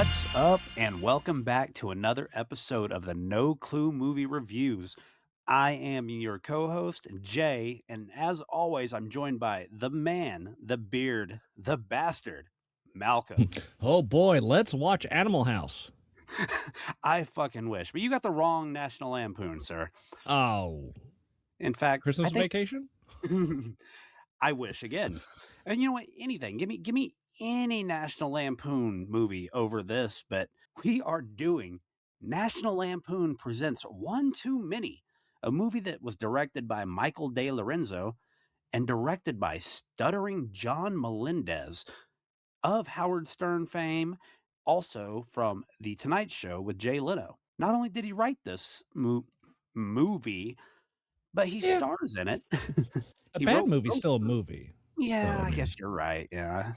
What's up, and welcome back to another episode of the No Clue Movie Reviews. I am your co-host, Jay, and as always, I'm joined by the man, the beard, the bastard, Malcolm. Oh boy, let's watch Animal House. I fucking wish, but you got the wrong National Lampoon, sir. Oh, In fact, I Christmas think Vacation? I wish again. And you know what? Anything. Give me any National Lampoon movie over this, but we are doing National Lampoon Presents One Too Many, a movie that was directed by Michael De Lorenzo and directed by Stuttering John Melendez of Howard Stern fame, also from The Tonight Show with Jay Leno. Not only did he write this movie, but he Yeah, stars in it. a He bad wrote movie's both. still a movie. So, Yeah, I I mean, guess you're right. Yeah.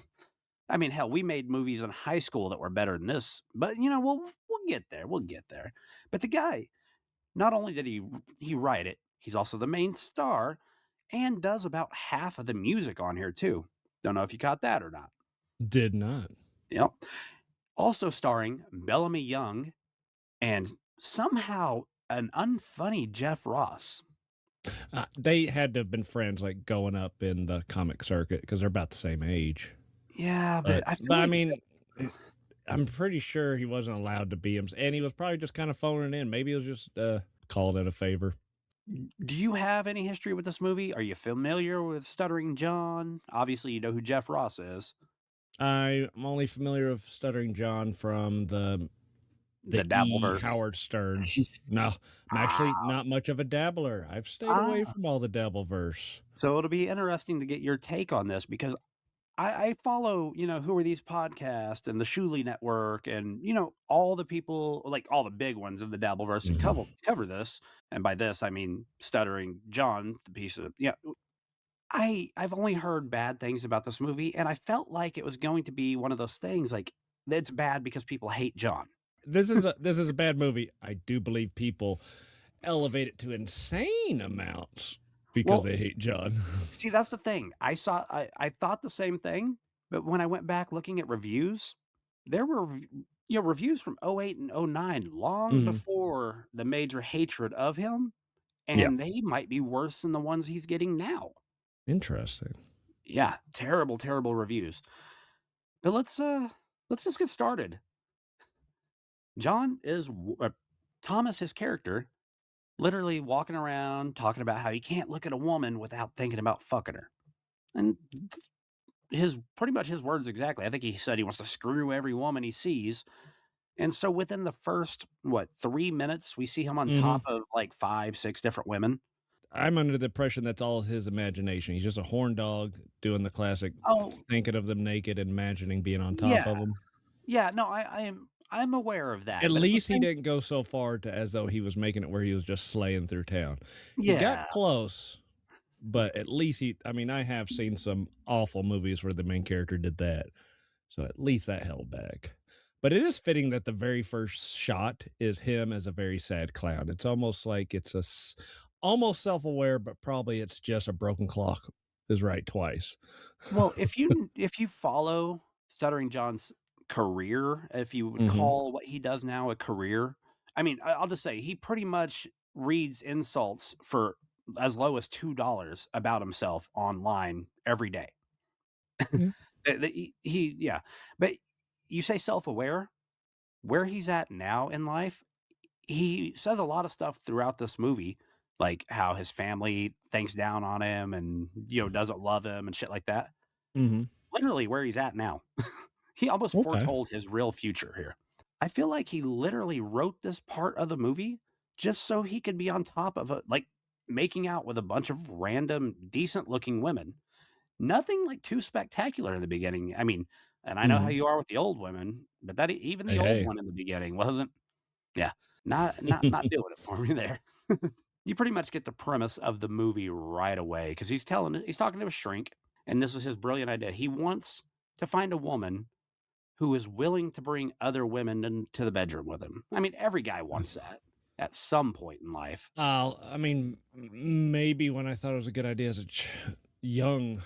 I mean, hell, we made movies in high school that were better than this, but we'll get there. We'll get there. But the guy, not only did he write it, he's also the main star and does about half of the music on here too. Don't know if you caught that or not. did not. Yep. Also starring Bellamy Young and somehow an unfunny Jeff Ross. They had to have been friends, like going up in the comic circuit, because they're about the same age. Yeah, but But, I but feel I like mean, I'm pretty sure he wasn't allowed to be him, and he was probably just kind of phoning it in. Maybe it was just called it a favor. Do you have any history with this movie? Are you familiar with Stuttering John? Obviously, you know who Jeff Ross is. I'm only familiar with Stuttering John from The the E. Dabbleverse. Howard Stern. No, I'm actually Ah, not much of a dabbler. I've stayed away ah. from all the Dabbleverse. So it'll be interesting to get your take on this because I follow, who are these podcasts and the Shuley Network and, all the people, like all the big ones in the Dabbleverse that Mhm. cover this. And by this, I mean Stuttering John, the piece of, I've only heard bad things about this movie, and I felt like it was going to be one of those things like it's bad because people hate John. This is a bad movie. I do believe people elevate it to insane amounts because Well, they hate John. see, that's the thing. I thought the same thing, but when I went back looking at reviews, there were reviews from '08 and '09 long Mhm. before the major hatred of him, Yeah. and they might be worse than the ones he's getting now. Interesting. Yeah, terrible, terrible reviews. But let's just get started. John is Thomas, his character, literally walking around talking about how you can't look at a woman without thinking about fucking her. And his pretty much his words exactly. I think he said he wants to screw every woman he sees. And so within the first, 3 minutes, we see him on top Mhm. of like 5, 6 different women. I'm under the impression that's all his imagination. He's just a horn dog doing the classic Oh, thinking of them naked and imagining being on top yeah. of them. Yeah, no, I'm aware of At that. But at the least he same didn't go so far to as though he was making it where he was just slaying through town. He got yeah. close, but at least I mean, I have seen some awful movies where the main character did that. So at least that held back. But it is fitting that the very first shot is him as a very sad clown. It's almost like it's almost self-aware, but probably it's just a broken clock is right twice. Well, if you follow Stuttering John's career, if you would Mhm. call what he does now a career, I mean, I'll just say he pretty much reads insults for as low as $2 about himself online every day. Yeah. Yeah. But you say self-aware, where he's at now in life, he says a lot of stuff throughout this movie, like how his family thinks down on him and, doesn't love him and shit like that. Mhm. Literally where he's at now. He almost Okay. foretold his real future here. I feel like he literally wrote this part of the movie just so he could be on top of making out with a bunch of random decent looking women. Nothing like too spectacular in the beginning. I mean, and I know how Mhm. you are with the old women, but that even Hey, the old hey. one in the beginning wasn't, yeah, not doing it for me there. You pretty much get the premise of the movie right away because he's talking to a shrink, and this is his brilliant idea. He wants to find a woman who is willing to bring other women into the bedroom with him. I mean, every guy wants that at some point in life. I mean, maybe when I thought it was a good idea as a young,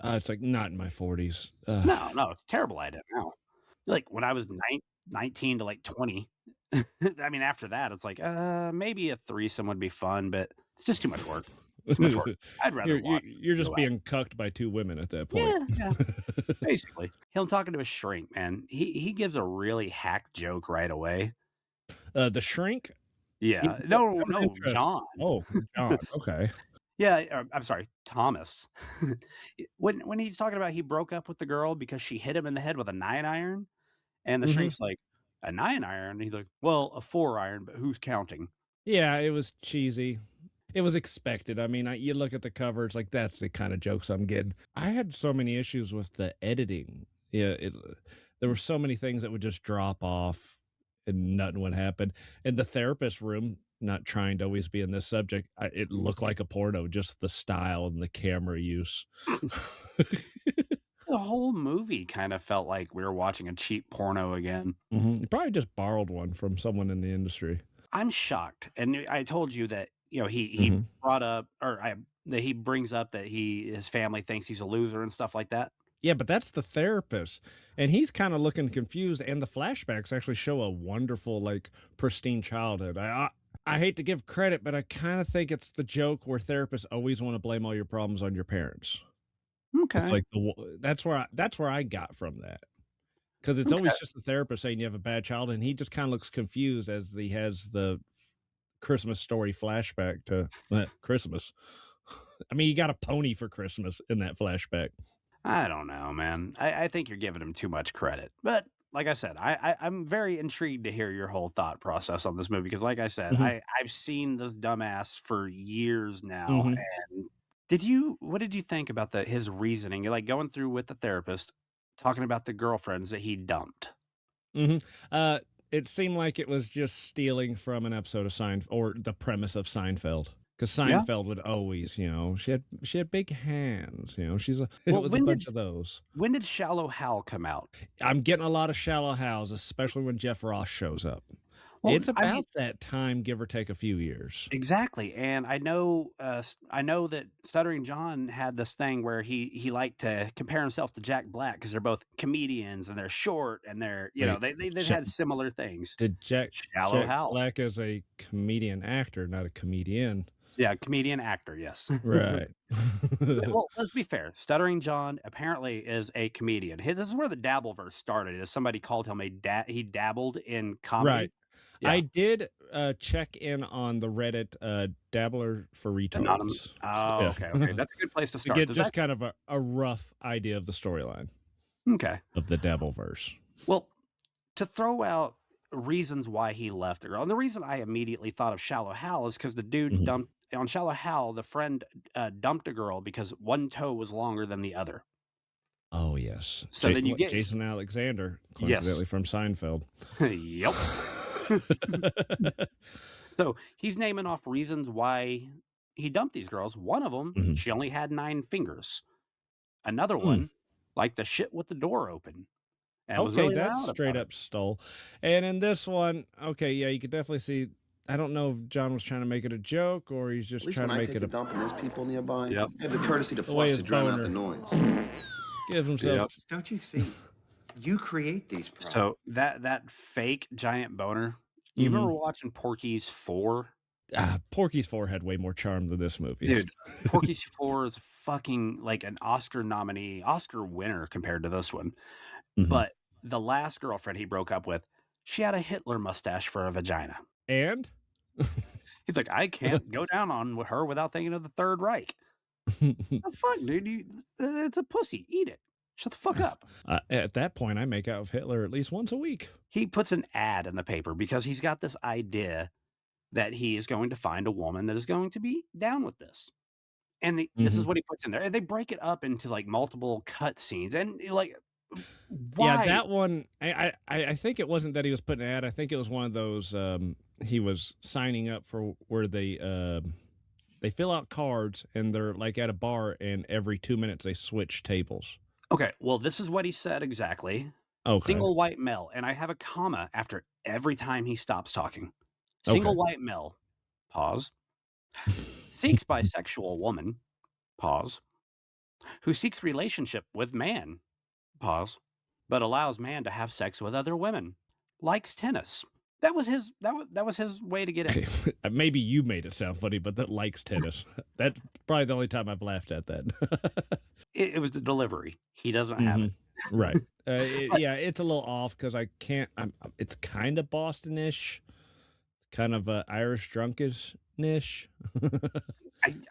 it's like not in my 40s. No, no, it's a terrible idea now. Like when I was 9. 19 to like 20. I mean, after that, it's like, maybe a threesome would be fun, but it's just too much work. Too much work. I'd rather watch You're and just relax. being cucked by 2 women at that point. Yeah, yeah, basically. Him talking to a shrink, man. He gives a really hack joke right away. The Shrink? Yeah, Yeah. that No, that was no, interesting. John. Oh, John, okay. Yeah, I'm sorry, Thomas. When he's talking about he broke up with the girl because she hit him in the head with a 9 iron, and the Mhm. shrink's like, "A 9 iron?" And he's like, "Well, a 4 iron, but who's counting?" Yeah, it was cheesy. It was expected. I mean, you look at the cover, it's like, that's the kinda jokes I'm getting. I had so many issues with the editing. Yeah, there were so many things that would just drop off and nothing would happen. In the therapist room, not trying to always be in this subject, it looked like a porno, just the style and the camera use. The whole movie kinda felt like we were watching a cheap porno again. Mhm. You probably just borrowed one from someone in the industry. I'm shocked, and I told you that, he Mhm. brought up that he brings up that his family thinks he's a loser and stuff like that. Yeah, but that's the therapist, and he's kinda looking confused, and the flashbacks actually show a wonderful, like, pristine childhood. I hate to give credit, but I kinda think it's the joke where therapists always wanna blame all your problems on your parents. It's Okay, like that's where I got from that, because it's okay. always just the therapist saying you have a bad childhood, and he just kinda looks confused as he has the Christmas Story flashback to, Christmas. I mean, you got a pony for Christmas in that flashback. I don't know, man. I think you're giving him too much credit. But like I said, I'm very intrigued to hear your whole thought process on this movie because, like I said, Mhm, I've seen this dumbass for years now. mhm. And what did you think about his reasoning? You're like going through with the therapist, talking about the girlfriends that he dumped. Mhm. It seemed like it was just stealing from an episode of Seinfeld or the premise of Seinfeld. Because Yeah. Seinfeld would always, she had big hands, it Well, was a bunch of those. when did Shallow Hal come out? I'm getting a lot of Shallow Hals, especially when Jeff Ross shows up. Well, It's I mean, about that time, give or take a few years. exactly, and I know that Stuttering John had this thing where he liked to compare himself to Jack Black because 'cause they're both comedians and they're short and Wait, they Sha had similar things. did Shallow Jack Hal. Black as a comedian actor, not a comedian. Yeah, comedian actor, yes. Right. Well, let's be fair, Stuttering John apparently is a comedian. This is where the Dabbleverse started, is somebody called him he dabbled in Right. comedy. I Yeah, did, check in on the Reddit, Dabbler for anonymous. retards. Oh, Yeah. okay, okay, that's a good place to To start. get Does just that kind of a rough idea of the storyline Okay. of the Dabbleverse. Well, to throw out reasons why he left the girl, and the reason I immediately thought of Shallow Hal is because the dude Mhm. dumped on Shallow Hal, the friend, dumped a girl because one toe was longer than the other. Oh, yes. So then you get Jason Alexander, Yes. coincidentally from Seinfeld. Yep. So, he's naming off reasons why he dumped these girls. One of them, Mhm. she only had 9 fingers. Another Mm. one, liked the shit with the door open and was Okay, really that's loud straight about it. up stole. And in this one, okay, yeah, you could definitely see I don't know if John was trying to make it a joke or he's At just least trying when to I make take it a a dump and there's people nearby, Yep. I have the courtesy to the way flush his to drown out the boner noise. gives himself Yep. Just don't you see? You create these So, problems. that fake giant boner, you remember Mhm. watching Porky's 4? Porky's 4 had way more charm than this movie. Dude, Porky's 4 is fucking like an Oscar nominee, Oscar winner compared to this one. Mhm. But the last girlfriend he broke up with, she had a Hitler mustache for a vagina. And He's like, "I can't go down on her without thinking of the Third Reich." The fuck, dude? It's a pussy. Eat it. Shut the fuck up. At that point, I make out with Hitler at least once a week. He puts an ad in the paper because he's got this idea that he is going to find a woman that is going to be down with this. And this is Mhm. what he puts in there. And they break it up into like multiple cut scenes. And like, Yeah, why? that one, I think it wasn't that he was putting an ad, I think it was one of those, he was signing up for where they fill out cards and they're, like, at a bar, and every 2 minutes they switch tables. Okay, well, this is what he said exactly. Okay, Single white male. And I have a comma after every time he stops talking. okay. Single white male. Pause. Seeks bisexual woman. Pause. Who seeks relationship with man. Pause. But allows man to have sex with other women. likes tennis. That was his way to get in. Maybe you made it sound funny, but that likes tennis. That's probably the only time I've laughed at that. It was the delivery. He doesn't have it. Mhm. Right. But Yeah, it's a little off because I can't it's kinda Boston-ish, kind of, Irish drunkish-ish.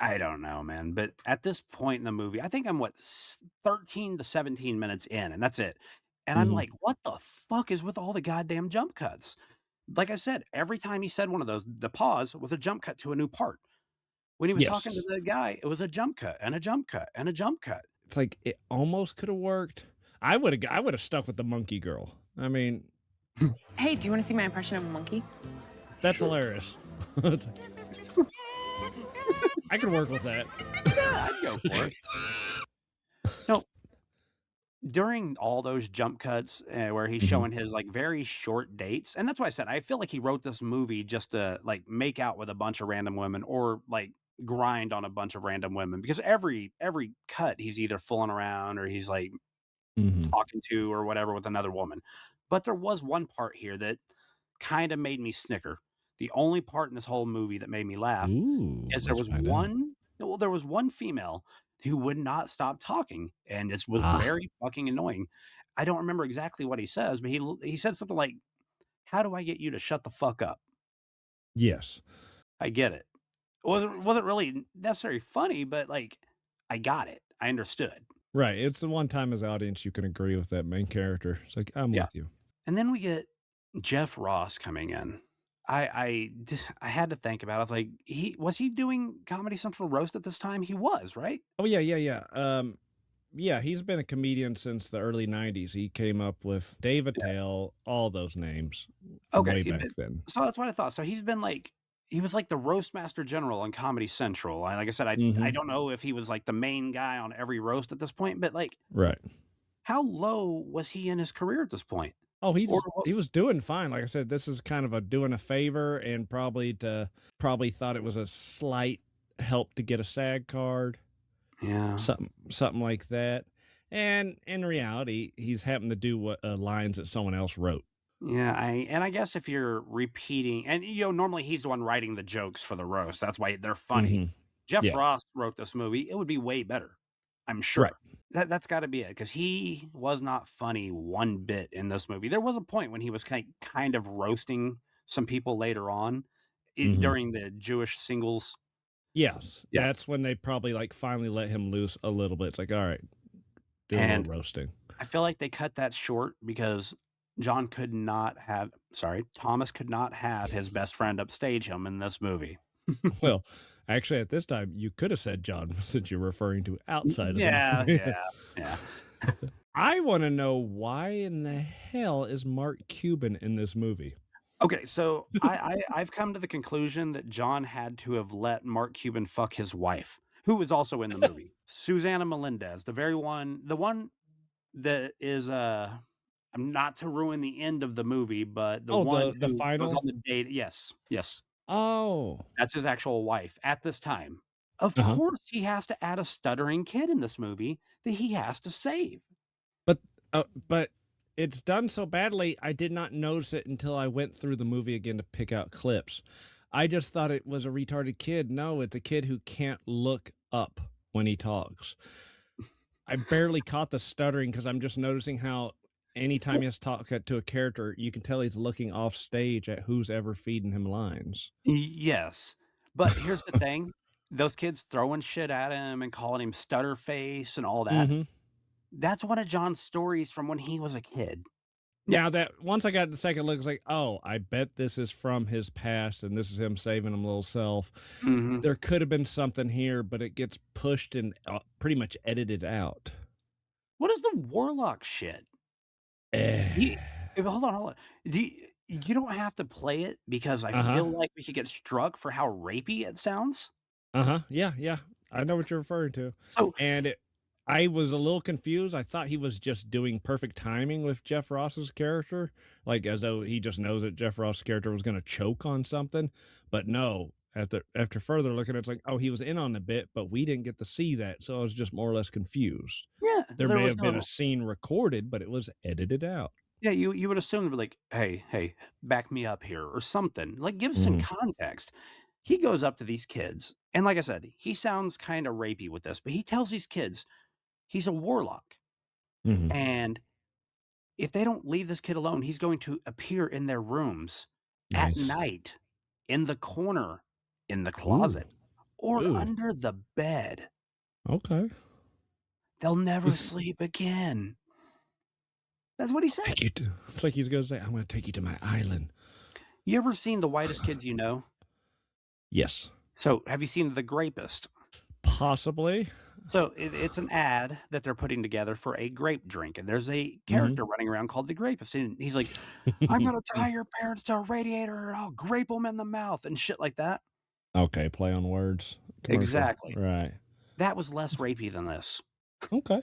I don't know, man, but at this point in the movie, I think I'm, 13 to 17 minutes in, and that's it. And I'm Mhm. like, "What the fuck is with all the goddamn jump cuts?" Like I said, every time he said one of those, the pause was a jump cut to a new part. When he was talking to Yes. the guy, it was a jump cut, and a jump cut, and a jump cut. It's like, it almost coulda worked. I woulda stuck with the monkey girl. I mean, Hey, do you want to see my impression of a monkey? that's Sure. hilarious. It's like, I could work with that. Yeah, I'd go for it. No, during all those jump cuts, where he's Mhm. showing his, like, very short dates, and that's why I said I feel like he wrote this movie just to, like, make out with a bunch of random women or, like, grind on a bunch of random women because every cut, he's either fooling around or he's, like, Mhm. talking to or whatever with another woman. But there was one part here that kinda made me snicker. The only part in this whole movie that made me laugh Ooh, is there let's was find out. one female who would not stop talking, and it was Ah, very fucking annoying. I don't remember exactly what he says, but he said something like, "How do I get you to shut the fuck up?" yes. I get it. It wasn't really necessarily funny, but, like, I got it. I understood. Right, it's the one time as audience you can agree with that main character. It's like, "I'm Yeah. with you." And then we get Jeff Ross coming in. I had to think about it. I was like, he doing Comedy Central roast at this time? He was, right? Oh, yeah, yeah, yeah, yeah, he's been a comedian since the early '90s. He came up with Dave Attell, all those names from Okay, way back then. so that's what I thought. So he was like the roast master general on Comedy Central. Like I said, I Mhm. don't know if he was like the main guy on every roast at this point, but like Right. how low was he in his career at this point? Oh, Or what he was doing fine. Like I said, this is kind of a doing a favor and probably thought it was a slight help to get a SAG card, yeah. something like that. And in reality, he's happened to do what lines that someone else wrote. Yeah, I guess if you're repeating and normally he's the one writing the jokes for the roast. That's why they're funny. Mhm. Jeff Yeah. Ross wrote this movie, it would be way better. I'm Right. sure. That's gotta be it because he was not funny one bit in this movie. There was a point when he was kind of roasting some people later on Mhm. during the Jewish singles. Yes, Yeah, that's when they probably, like, finally let him loose a little bit. It's like, "All right, do a little and roasting." I feel like they cut that short because Thomas could not have his best friend upstage him in this movie. Well, actually, at this time, you coulda said John since you're referring to outside of the Yeah, movie. yeah, yeah. I wanna know why in the hell is Mark Cuban in this movie? Okay, so I've come to the conclusion that John had to have let Mark Cuban fuck his wife, who was also in the movie. Susanna Melendez, the one that is, not to ruin the end of the movie, but the Oh, one the who goes final? on the date. Yes, yes, Oh. that's his actual wife at this time. Of Uh-huh. course, he has to add a stuttering kid in this movie that he has to save. But, but it's done so badly, I did not notice it until I went through the movie again to pick out clips. I just thought it was a retarded kid. No, it's a kid who can't look up when he talks. I barely caught the stuttering because I'm just noticing how anytime he has to talk to a character, you can tell he's looking off stage at who's ever feeding him lines. Yes, but here's the thing, those kids throwing shit at him and calling him stutter face and all that, Mhm. that's one of John's stories from when he was a kid. Yeah, Now that once I got the second look, it's like, "Oh, I bet this is from his past, and this is him saving him little self." mhm. There could have been something here, but it gets pushed and, pretty much edited out. What is the warlock shit? Ye Eh. hold on, hold on. You don't have to play it because I Uh-huh. feel like we could get struck for how rapey it sounds. Uh-huh. Yeah, yeah. I know what you're referring to. So And I was a little confused. I thought he was just doing perfect timing with Jeff Ross's character, like, as though he just knows that Jeff Ross's character was gonna choke on something, but no. After further looking, it's like, oh, he was in on the bit, but we didn't get to see that, so I was just more or less confused. yeah, There there may was have been a no scene recorded, but it was edited out. Yeah, you would assume they'd be like, "Hey, back me up here," or something. Like, give some Mhm, context. He goes up to these kids, and like I said, he sounds kinda rapey with this, but he tells these kids he's a warlock, mhm. and if they don't leave this kid alone, he's going to appear in their rooms at Nice. night, in the corner, in the Ooh, closet, or ooh, under the bed. okay. They'll never He's sleep again. That's what he said. take you to it's like he's gonna say, "I'm gonna take you to my island." You ever seen The Whitest Kids You Know? Yes. So, have you seen The Grapist? Possibly. So, it's an ad that they're putting together for a grape drink, and there's a Mhm. character running around called the Grapist, and he's like, "I'm gonna tie your parents to a radiator, and I'll grape them in the mouth," and shit like that. Okay, play on words commercial. Exactly. Right. That was less rapey than this. Okay.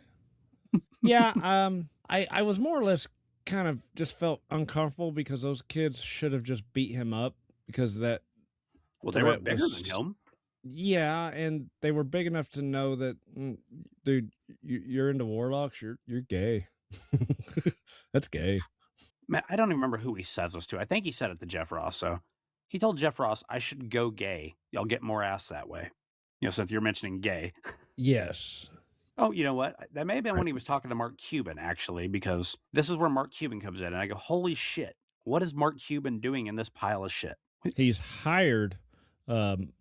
Yeah, I was more or less kind of just felt uncomfortable because those kids should have just beat him up because that Well, they were threat bigger than was him. yeah, and they were big enough to know that, dude, you're into warlocks, you're gay. That's gay. Man, I don't even remember who he says this to. I think he said it to Jeff Ross, so he told Jeff Ross, "I should go gay. Y'all get more ass that way." Since you're mentioning gay. Yes. Oh, you know what? That may have been Right. when he was talking to Mark Cuban, actually, because this is where Mark Cuban comes in, and I go, "Holy shit, what is Mark Cuban doing in this pile of shit?" He's hired, um,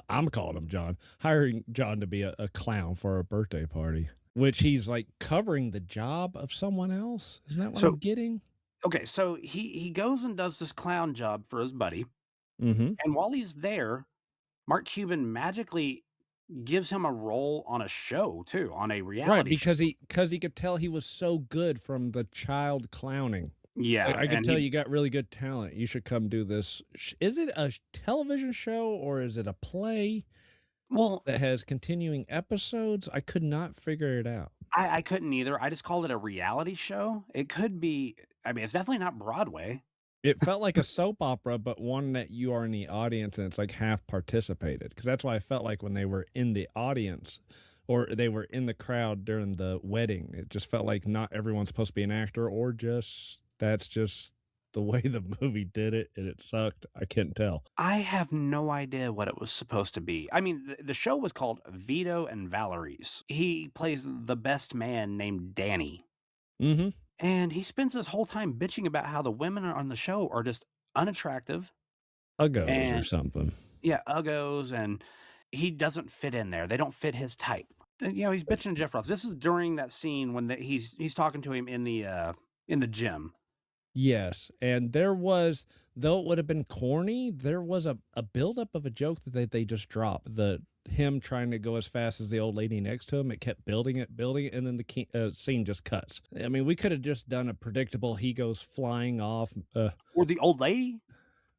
I'm calling him John, hiring John to be a clown for a birthday party, which he's, like, covering the job of someone else? Isn't that what I'm So, getting? okay, so he goes and does this clown job for his buddy, Mhm. and while he's there, Mark Cuban magically gives him a role on a show too, on a Right, reality because show. he could tell he was so good from the child clowning. Yeah, I could and tell he you got really good talent. You should come do this. Is it a television show or is it a play well, that has continuing episodes? I could not figure it out. I couldn't either. I just called it a reality show. It could be. I mean, it's definitely not Broadway. It felt like a soap opera, but one that you are in the audience and it's like half participated. Because that's why I felt like when they were in the audience or they were in the crowd during the wedding, it just felt like not everyone's supposed to be an actor or just that's just the way the movie did it and it sucked. I couldn't tell. I have no idea what it was supposed to be. I mean, the show was called Vito and Valerie's. He plays the best man named Danny, Mhm. and he spends his whole time bitching about how the women on the show are just unattractive Uggos or and something. yeah, uggos, and he doesn't fit in there. They don't fit his type. And, he's bitching to Jeff Ross. This is during that scene when he's talking to him in the gym. Yes, and there was though it would have been corny, there was a buildup of a joke that they just dropped. The him trying to go as fast as the old lady next to him, it kept building it, and then the scene just cuts. I mean, we could have just done a predictable he goes flying off, Or the old lady.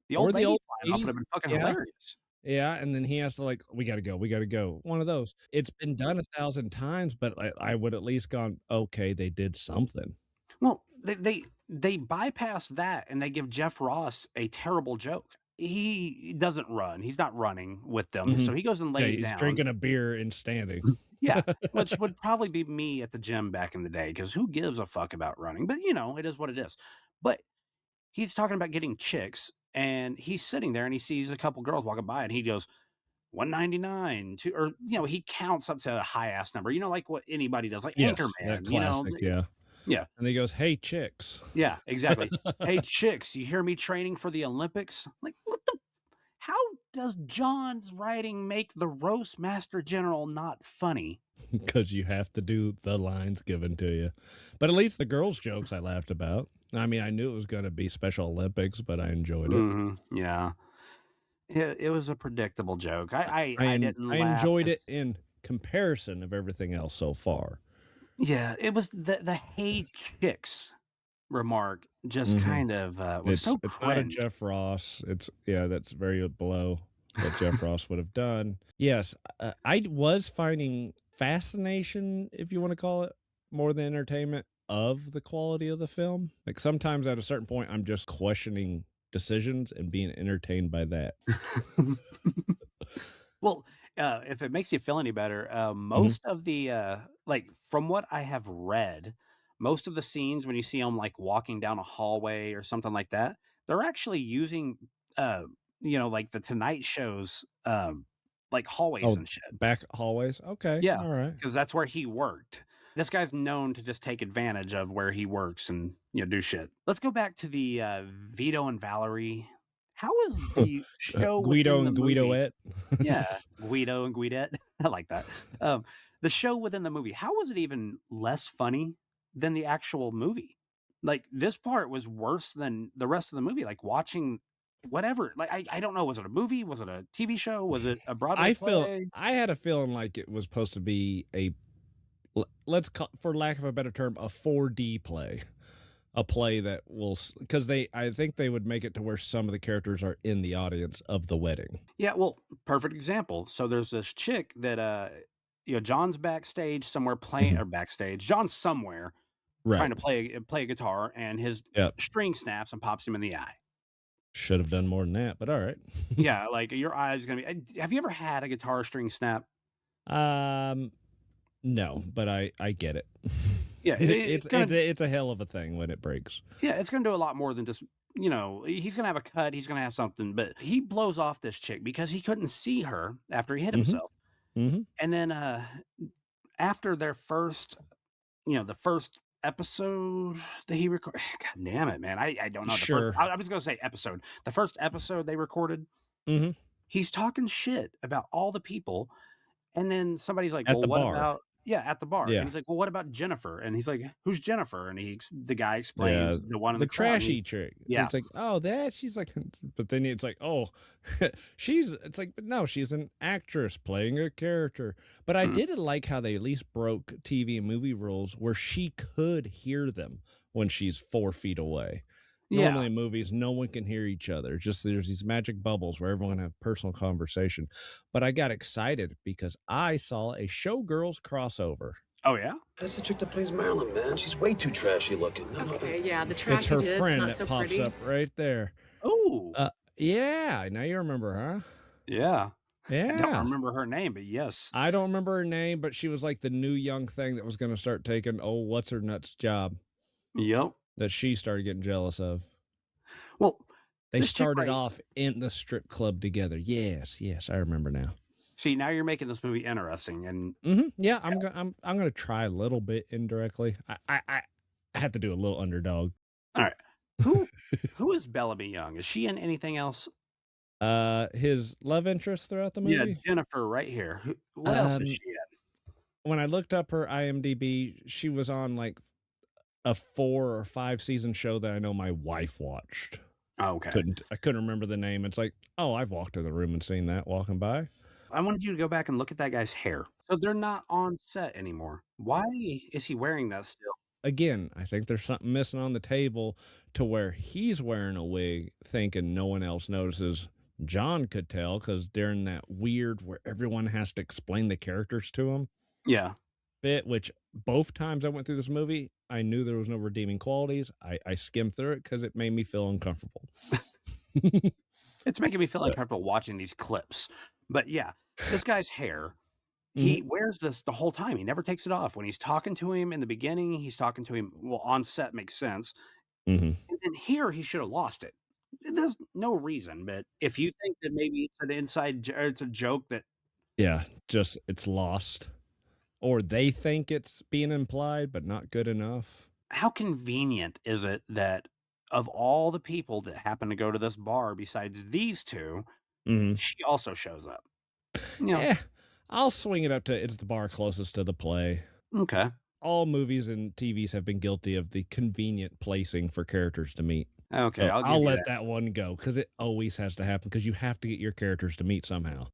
The or old the lady old flying off would lady. have been fucking Yeah, hilarious. yeah, and then he has to like, we gotta go." One of those. It's been done 1,000 times, but I would at least gone, "Okay, they did something." Well, they bypass that and they give Jeff Ross a terrible joke. He doesn't run. He's not running with them. So Mhm. he goes and Yeah, lays he's down. drinking a beer and standing. Yeah, which would probably be me at the gym back in the day because who gives a fuck about running? But it is what it is. But he's talking about getting chicks and he's sitting there and he sees a couple girls walking by and he goes 199 two or he counts up to a high ass number, like what anybody does, like Yes, that Anchorman, classic, yeah. yeah. And he goes, "Hey, chicks." Yeah, exactly. "Hey, chicks, you hear me training for the Olympics?" Like, what the how does John's writing make the roast master general not funny? Because you have to do the lines given to you. But at least the girls' jokes I laughed about. I mean, I knew it was gonna be Special Olympics, but I enjoyed it. Mhm, yeah. It was a predictable joke. I didn't I laugh enjoyed 'cause it in comparison of everything else so far. yeah, it was the "Hey, chicks" remark just Mhm. kind of, was so It's not a cringe. Jeff Ross. It's yeah, that's very below what Jeff Ross would have done. Yes, I was finding fascination, if you wanna call it, more than entertainment of the quality of the film. Like, sometimes at a certain point, I'm just questioning decisions and being entertained by that. Well, if it makes you feel any better, Mhm. most of the, like, from what I have read, most of the scenes when you see them like walking down a hallway or something like that, they're actually using, uh, like the Tonight Show's, like hallways Oh, and shit. back hallways? Okay, Yeah, alright. because that's where he worked. This guy's known to just take advantage of where he works and, do shit. Let's go back to the, Vito and Valerie. How is the show Guido within the and movie? Guidoette? Yeah, Guido and Guidette. I like that. Um, the show within the movie, how was it even less funny than the actual movie? Like, this part was worse than the rest of the movie, like, watching whatever. Like, I don't know, was it a movie? Was it a TV show? Was it a Broadway play? I had a feeling like it was supposed to be let's call, for lack of a better term, a 4D play. A play that will, because I think they would make it to where some of the characters are in the audience of the wedding. Yeah, well, perfect example. So there's this chick that John's backstage somewhere playing Mhm. or backstage. John's somewhere trying Right. to play a guitar and his Yep. string snaps and pops him in the eye. Should have done more than that, but all right. Yeah, like your eye's gonna be. Have you ever had a guitar string snap? Um, no, but I get it. Yeah, it's gonna. It's a hell of a thing when it breaks. Yeah, it's gonna do a lot more than just. He's gonna have a cut. He's gonna have something, but he blows off this chick because he couldn't see her after he hit Mhm. himself. Mhm. And then after their first, the first episode that he recorded. God damn it, man! I don't know the first. Sure. I was gonna say episode. The first episode they recorded. Mhm. He's talking shit about all the people. And then somebody's like, At "Well, the what bar. about" yeah, at the bar, and Yeah. he's like, "Well, what about Jennifer?" And he's like, "Who's Jennifer?" And the guy Yeah, explains the one in the the crowd, and trashy trick. yeah, It's like, "Oh, that," she's like, but then it's like, "Oh, it's like, but no, she's an actress playing a character." But I mm, did like how they at least broke TV and movie rules where she could hear them when she's 4 feet away. yeah. Normally in movies, no one can hear each other. Just there's these magic bubbles where everyone can have personal conversation. But I got excited because I saw a Showgirls crossover. Oh, yeah? That's the chick that plays Marilyn, man. She's way too trashy looking. No, no. Okay, yeah, the It's trashy her dude's friend not that so pops pretty. up right there. Oh, Yeah, now you remember, huh? yeah. I don't Yeah. remember her name, but yes. I don't remember her name, but she was like the new young thing that was gonna start taking what's her nuts job Yep. that she started getting jealous of. Well, They this chick started right off in the strip club together. Yes, yes, I remember now. see, now you're making this movie interesting, and Yeah, I'm gonna try a little bit indirectly. I have to do a little underdog. alright. Who who is Bellamy Young? Is she in anything else? His love interest throughout the Yeah, movie. Jennifer right here. What else is Um, she in? when I looked up her IMDb, she was on like a 4 or 5 season show that I know my wife watched. Oh, okay. I couldn't remember the name. It's like, oh, I've walked in the room and seen that walking by. I wanted you to go back and look at that guy's hair. So they're not on set anymore. Why is he wearing that still? Again, I think there's something missing on the table to where he's wearing a wig thinking no one else notices. John could tell because during that weird where everyone has to explain the characters to him Yeah. bit, which both times I went through this movie, I knew there was no redeeming qualities. I skimmed through it because it made me feel uncomfortable. It's making me feel But uncomfortable watching these clips. But yeah, this guy's hair, Mhm, he wears this the whole time. He never takes it off. When he's talking to him in the beginning, he's talking to him, well, on set makes sense. mhm. And then here, he should have lost it. There's no reason, but if you think that maybe it's an or it's a joke that Yeah, just it's lost. Or they think it's being implied, but not good enough. how convenient is it that of all the people that happen to go to this bar besides these two, Mhm. she also shows up? You know, Eh, I'll swing it up to it's the bar closest to the play. okay. All movies and TVs have been guilty of the convenient placing for characters to meet. Okay, So I'll give I'll you let that. that one go because it always has to happen because you have to get your characters to meet somehow.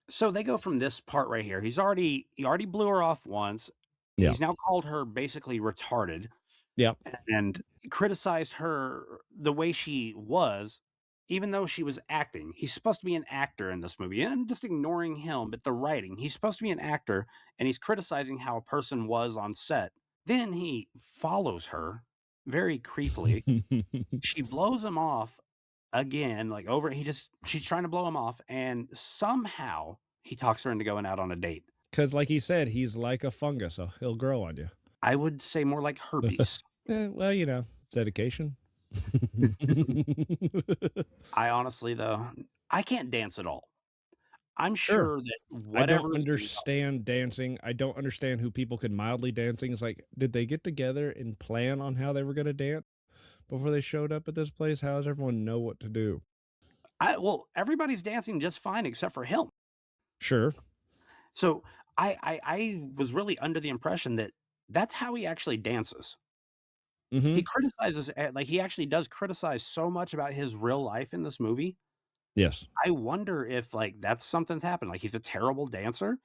So they go from this part right here. He already blew her off once. Yeah. He's now called her basically retarded Yep. and criticized her the way she was, even though she was acting. He's supposed to be an actor in this movie, and I'm just ignoring him, but the writing. He's supposed to be an actor, and he's criticizing how a person was on set. Then he follows her very creepily. She blows him off again, like over she's trying to blow him off, and somehow he talks her into going out on a date. Because, like he said, he's like a fungus, so he'll grow on you. I would say more like herpes. Well, it's dedication. I honestly, though, I can't dance at all. I'm Sure. sure that I don't whatever is being taught. understand dancing. I don't understand who people can mildly dancing. It's like, did they get together and plan on how they were gonna dance before they showed up at this place? How does everyone know what to do? Well, everybody's dancing just fine except for him. Sure. So I was really under the impression that that's how he actually dances. He Mhm. criticizes, like, he actually does criticize so much about his real life in this movie. Yes. I wonder if, like, that's something's happened, like, he's a terrible dancer,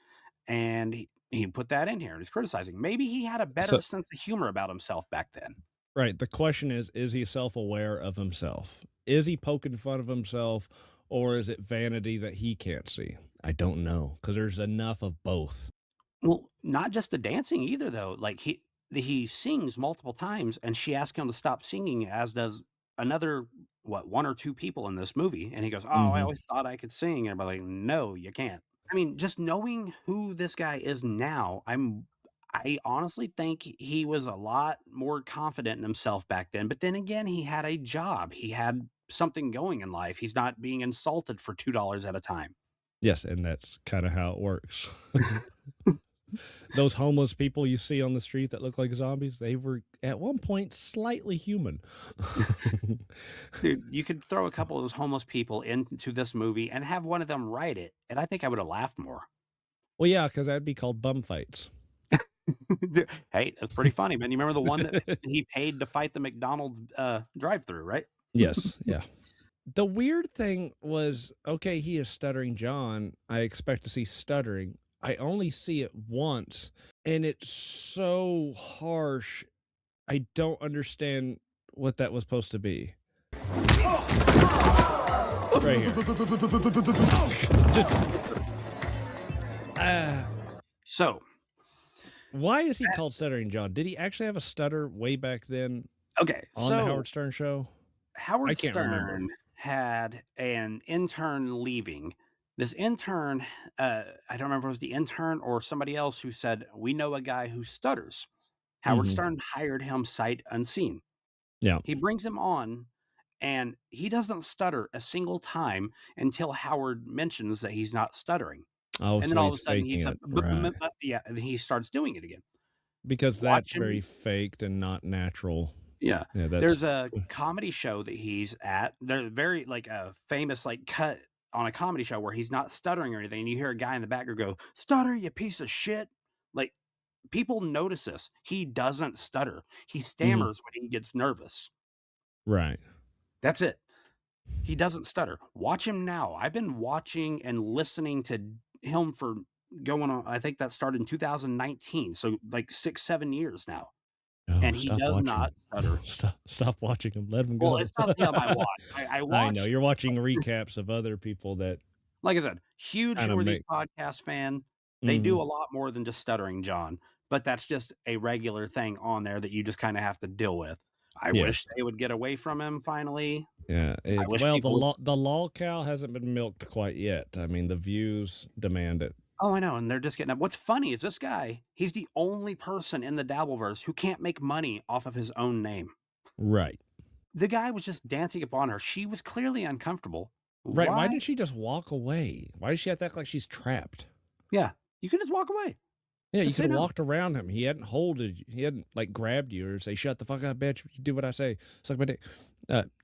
and he put that in here, and he's criticizing. Maybe he had a better So sense of humor about himself back then. right, the question is he self-aware of himself? Is he poking fun of himself, or is it vanity that he can't see? I don't know, because there's enough of both. Well, not just the dancing either, though, like, he sings multiple times, and she asks him to stop singing, as does another, what, 1 or 2 people in this movie, and he goes, "Oh, I Mhm. always thought I could sing," and everybody like, "No, you can't." I mean, just knowing who this guy is now, I honestly think he was a lot more confident in himself back then, but then again, he had a job, he had something going in life, he's not being insulted for $2 at a time. Yes, and that's kinda how it works. Those homeless people you see on the street that look like zombies, they were at one point slightly human. Dude, you could throw a couple of those homeless people into this movie and have one of them write it, and I think I would have laughed more. Well, yeah, because 'cause that'd be called bum fights. Hey, that's pretty funny, man. You remember the one that he paid to fight the McDonald's, drive-through, right? Yes, yeah. The weird thing was, okay, he is Stuttering John. I expect to see stuttering. I only see it once, and it's so harsh. I don't understand what that was supposed to be. Right here. Just ah, So, why is he called Stuttering John? Did he actually have a stutter way back then okay, on the so Howard Stern show? I Howard can't remember. Stern had an intern leaving. This intern, I don't remember if it was the intern or somebody else who said, "We know a guy who stutters." Howard Mhm. Stern hired him sight unseen. Yeah. He brings him on, and he doesn't stutter a single time until Howard mentions that he's not stuttering. Oh, And then so all of a he's sudden faking he's a it, right. yeah, and he starts doing it again. Because that's Watch very him. faked and not natural. Yeah. Yeah, that's There's a comedy show that he's at. They're very, like, a famous, like, cut on a comedy show where he's not stuttering or anything, and you hear a guy in the background go, "Stutter, you piece of shit." Like, people notice this. He doesn't stutter. He mhm, stammers when he gets nervous. right. That's it. He doesn't stutter. Watch him now. I've been watching and listening to him for going on, I think that started in 2019, so, like, 6, 7 years now, No, and he stop does watching not him. stutter. Stop watching him, let him Well, go. it's not him I watch. I I know, watch, you're watching recaps of other people that like I said, huge kinda Northeast make podcast fan. They do mhm, a lot more than just Stuttering John, but that's just a regular thing on there that you just kinda have to deal with. I wish yes. they would get away from him finally. Yeah, I it's wish well, people would. the law cow hasn't been milked quite yet. I mean, the views demand it. Oh, I know, and they're just getting up. What's funny is this guy, he's the only person in the Dabbleverse who can't make money off of his own name. Right. The guy was just dancing upon her. She was clearly uncomfortable. Right, why Why? did she just walk away? Why does she have to act like she's trapped? Yeah, you can just walk away. Yeah, you Just say coulda no. walked around him. He hadn't, like, grabbed you or say, "Shut the fuck up, bitch. You do what I say. Suck my dick."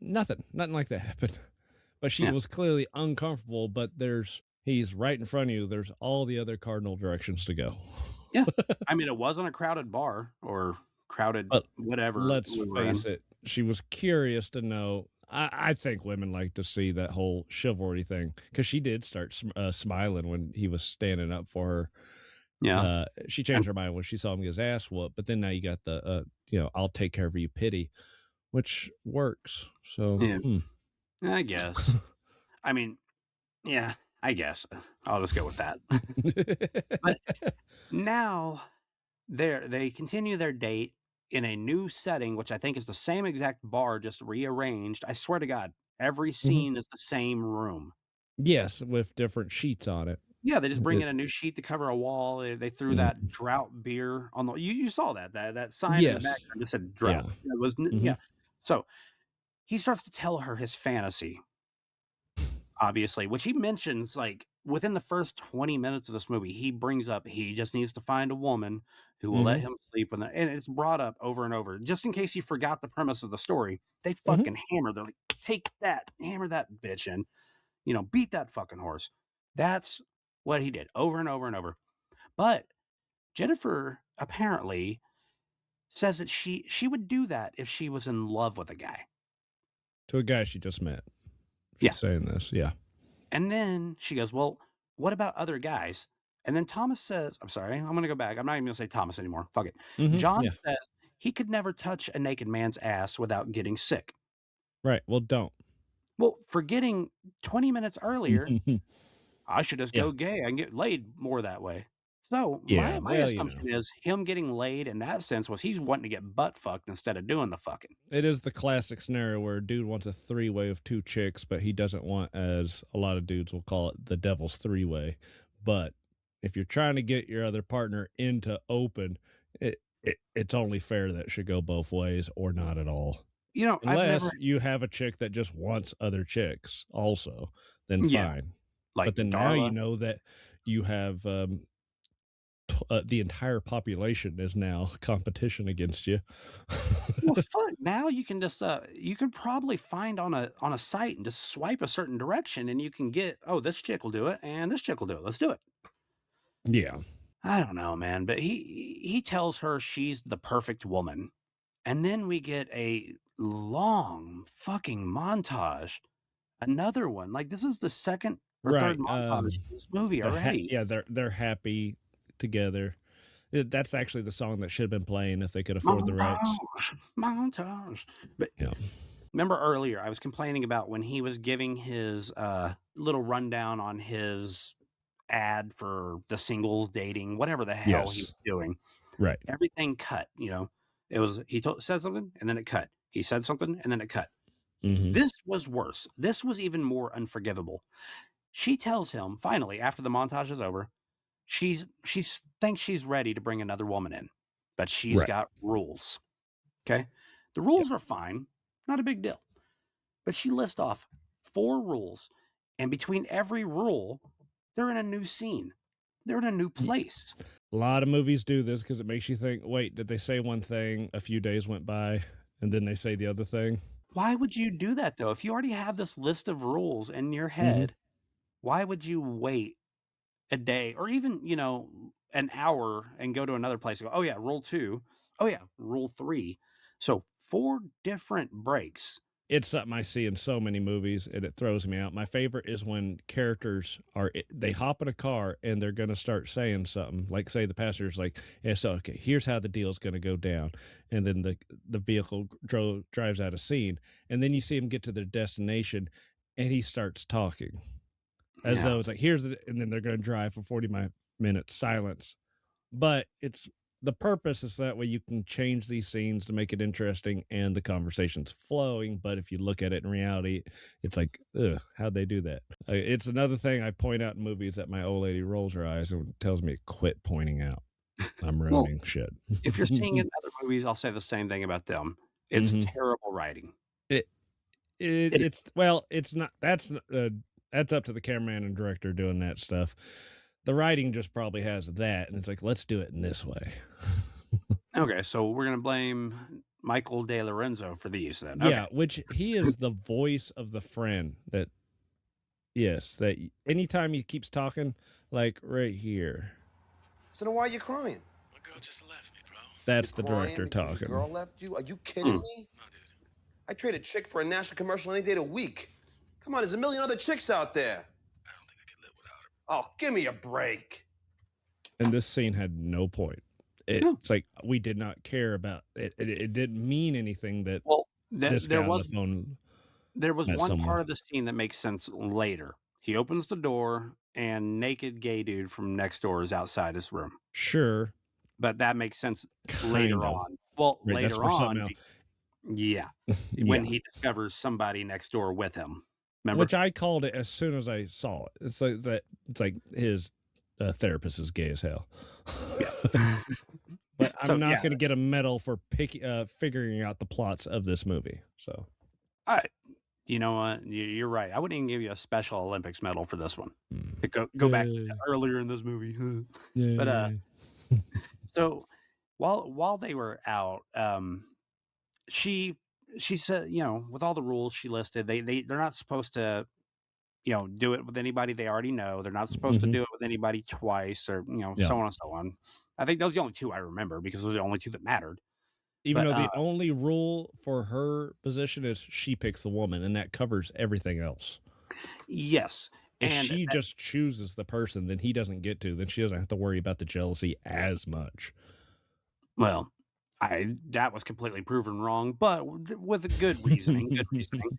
Nothing like that happened. But she Yeah, was clearly uncomfortable, but he's right in front of you. There's all the other cardinal directions to go. yeah. I mean, it wasn't a crowded bar or crowded But whatever let's we were face in. it, she was curious to know. I think women like to see that whole chivalry thing because she did start smiling when he was standing up for her. Yeah, She and changed her mind when she saw him get his ass whooped, but then now you got the, "I'll take care of you" pity, which works. So, yeah, I guess. I mean, yeah, I guess. I'll just go with that. But now they continue their date in a new setting, which I think is the same exact bar, just rearranged. I swear to God, every Mhm. scene is the same room. Yes, with different sheets on it. Yeah, they just bring It in a new sheet to cover a wall. They threw mhm. that drought beer on the you saw that sign in the Yes. background just said Yeah. drought. It was n Mhm. yeah. So, he starts to tell her his fantasy, obviously, which he mentions, like, within the first 20 minutes of this movie, he brings up he just needs to find a woman who will let Mhm. him sleep with and it's brought up over and over. Just in case you forgot the premise of the story, they Mhm. fucking hammer, they're like, "Take that, hammer that bitch in, beat that fucking horse." That's what he did over and over and over. But Jennifer apparently says that she would do that if she was in love with a guy. To a guy she just met. Yeah. She's saying this, yeah. And then she goes, "Well, what about other guys?" And then Thomas says, I'm sorry, I'm gonna go back. I'm not even gonna say Thomas anymore. Fuck it. Mhm. John Yeah. says he could never touch a naked man's ass without getting sick. Right. Well, don't. Well, forgetting 20 minutes earlier, I should just Yeah. go gay. I can get laid more that way. So Yeah. my Well, you know. assumption is him getting laid in that sense was he's wanting to get butt fucked instead of doing the fucking. It is the classic scenario where a dude wants a three-way of two chicks, but he doesn't want, as a lot of dudes will call it, the devil's three-way. But if you're trying to get your other partner into open, it's only fair that it should go both ways or not at all. I've never. Unless you have a chick that just wants other chicks also, then Yeah, fine. like But then now you Darla. know that you have, the entire population is now competition against you. Well, fuck, now you can just, you can probably find on a site and just swipe a certain direction, and you can get, "Oh, this chick will do it, and this chick will do it. Let's do it." Yeah. I don't know, man, but he tells her she's the perfect woman, and then we get a long fucking montage. Another one, like, this is the 2nd or 3rd Right, montage in this movie already. yeah, they're happy together. That's actually the song that should have been playing if they could afford the rights. Montage, montage. But Yeah. remember earlier, I was complaining about when he was giving his, little rundown on his ad for the singles dating, whatever the hell he was Yes. doing. Right. Everything cut, It was said something and then it cut. He said something and then it cut. Mhm. This was worse. This was even more unforgivable. She tells him finally after the montage is over, she's thinks she's ready to bring another woman in, but she's Right. got rules. Okay? The Yep. rules are fine, not a big deal. But she lists off 4 rules, and between every rule, they're in a new scene. They're in a new Ye place. A lot of movies do this because it makes you think, "Wait, did they say one thing, a few days went by, and then they say the other thing?" Why would you do that though? If you already have this list of rules in your Mhm. head, why would you wait a day or even, an hour and go to another place and go, "Oh yeah, rule 2. Oh yeah, rule 3." So 4 different breaks. It's something I see in so many movies, and it throws me out. My favorite is when characters they hop in a car and they're gonna start saying something, like, say, the passenger's like, "Yeah, so, okay, here's how the deal's gonna go down," and then the vehicle drives out of scene, and then you see him get to their destination, and he starts talking, as Yeah. though it's like, "Here's the," and then they're gonna drive for 40 minutes, silence. But it's the purpose is that way you can change these scenes to make it interesting and the conversation's flowing, but if you look at it in reality, it's like, "Ugh, how'd they do that?" It's another thing I point out in movies that my old lady rolls her eyes and tells me, "Quit pointing out. I'm Well, ruining shit." if you're seeing it in other movies, I'll say the same thing about them. It's Mhm. terrible writing. It It is. it's well, it's not that's up to the cameraman and director doing that stuff. The writing just probably has that, and it's like, "Let's do it in this way." Okay, so we're gonna blame Michael De Lorenzo for these then. Okay. Yeah, which he is the voice of the friend that yes, that anytime he keeps talking, like right here, So then why are you crying? My girl just left me, bro. You're that's the crying director because your talking. girl left you? Are you kidding Mm. me? No, dude. I trade a chick for a national commercial any day of the week. Come on, there's a million other chicks out there. I don't think I could live without her. Oh, give me a break. And this scene had no point. No. It's like we did not care about it. It didn't mean anything that Well, this there guy on the was phone met one someone. part of the scene that makes sense later. He opens the door and naked gay dude from next door is outside his room. Sure, But that makes sense kind later of. on. Well, Right, that's later for something on, else. yeah, when Yeah. he discovers somebody next door with him. Remember? Which I called it as soon as I saw it. It's like that. It's like his therapist is gay as hell. Yeah. But I'm So not yeah, going to get a medal for figuring out the plots of this movie. So I you know what? You're right. I wouldn't even give you a Special Olympics medal for this one. To go back Yay. earlier in this movie. But Yay. so while they were out, she she said, with all the rules she listed, they're not supposed to, do it with anybody they already know. They're not supposed to Mhm. do it with anybody twice, or Yeah. so on and so on. I think those are the only two I remember because those are the only two that mattered. Even But though the only rule for her position is she picks the woman, and that covers everything else. yes, If and she just chooses the person, then he doesn't get to, then she doesn't have to worry about the jealousy as much. well, that was completely proven wrong, but with a good reasoning, good reasoning.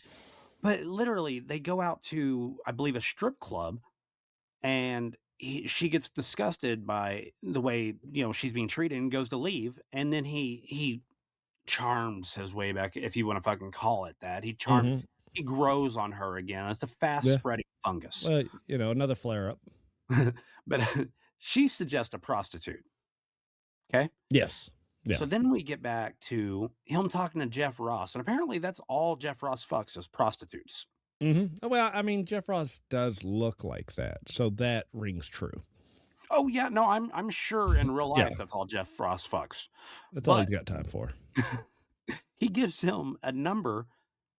But literally, they go out to, I believe, a strip club, and she gets disgusted by the way she's being treated and goes to leave, and then he charms his way back, if you want to fucking call it that. Mhm. He grows on her again. It's a fast Yeah. spreading fungus. Well, another flare up. But she suggests a prostitute. Okay. Yes. Yeah. So then we get back to him talking to Jeff Ross, and apparently that's all Jeff Ross fucks is prostitutes. Well, I mean, Jeff Ross does look like that, so that rings true. Oh yeah, no, I'm sure in real life Yeah. that's all Jeff Ross fucks. That's all But he's got time for. he gives him a number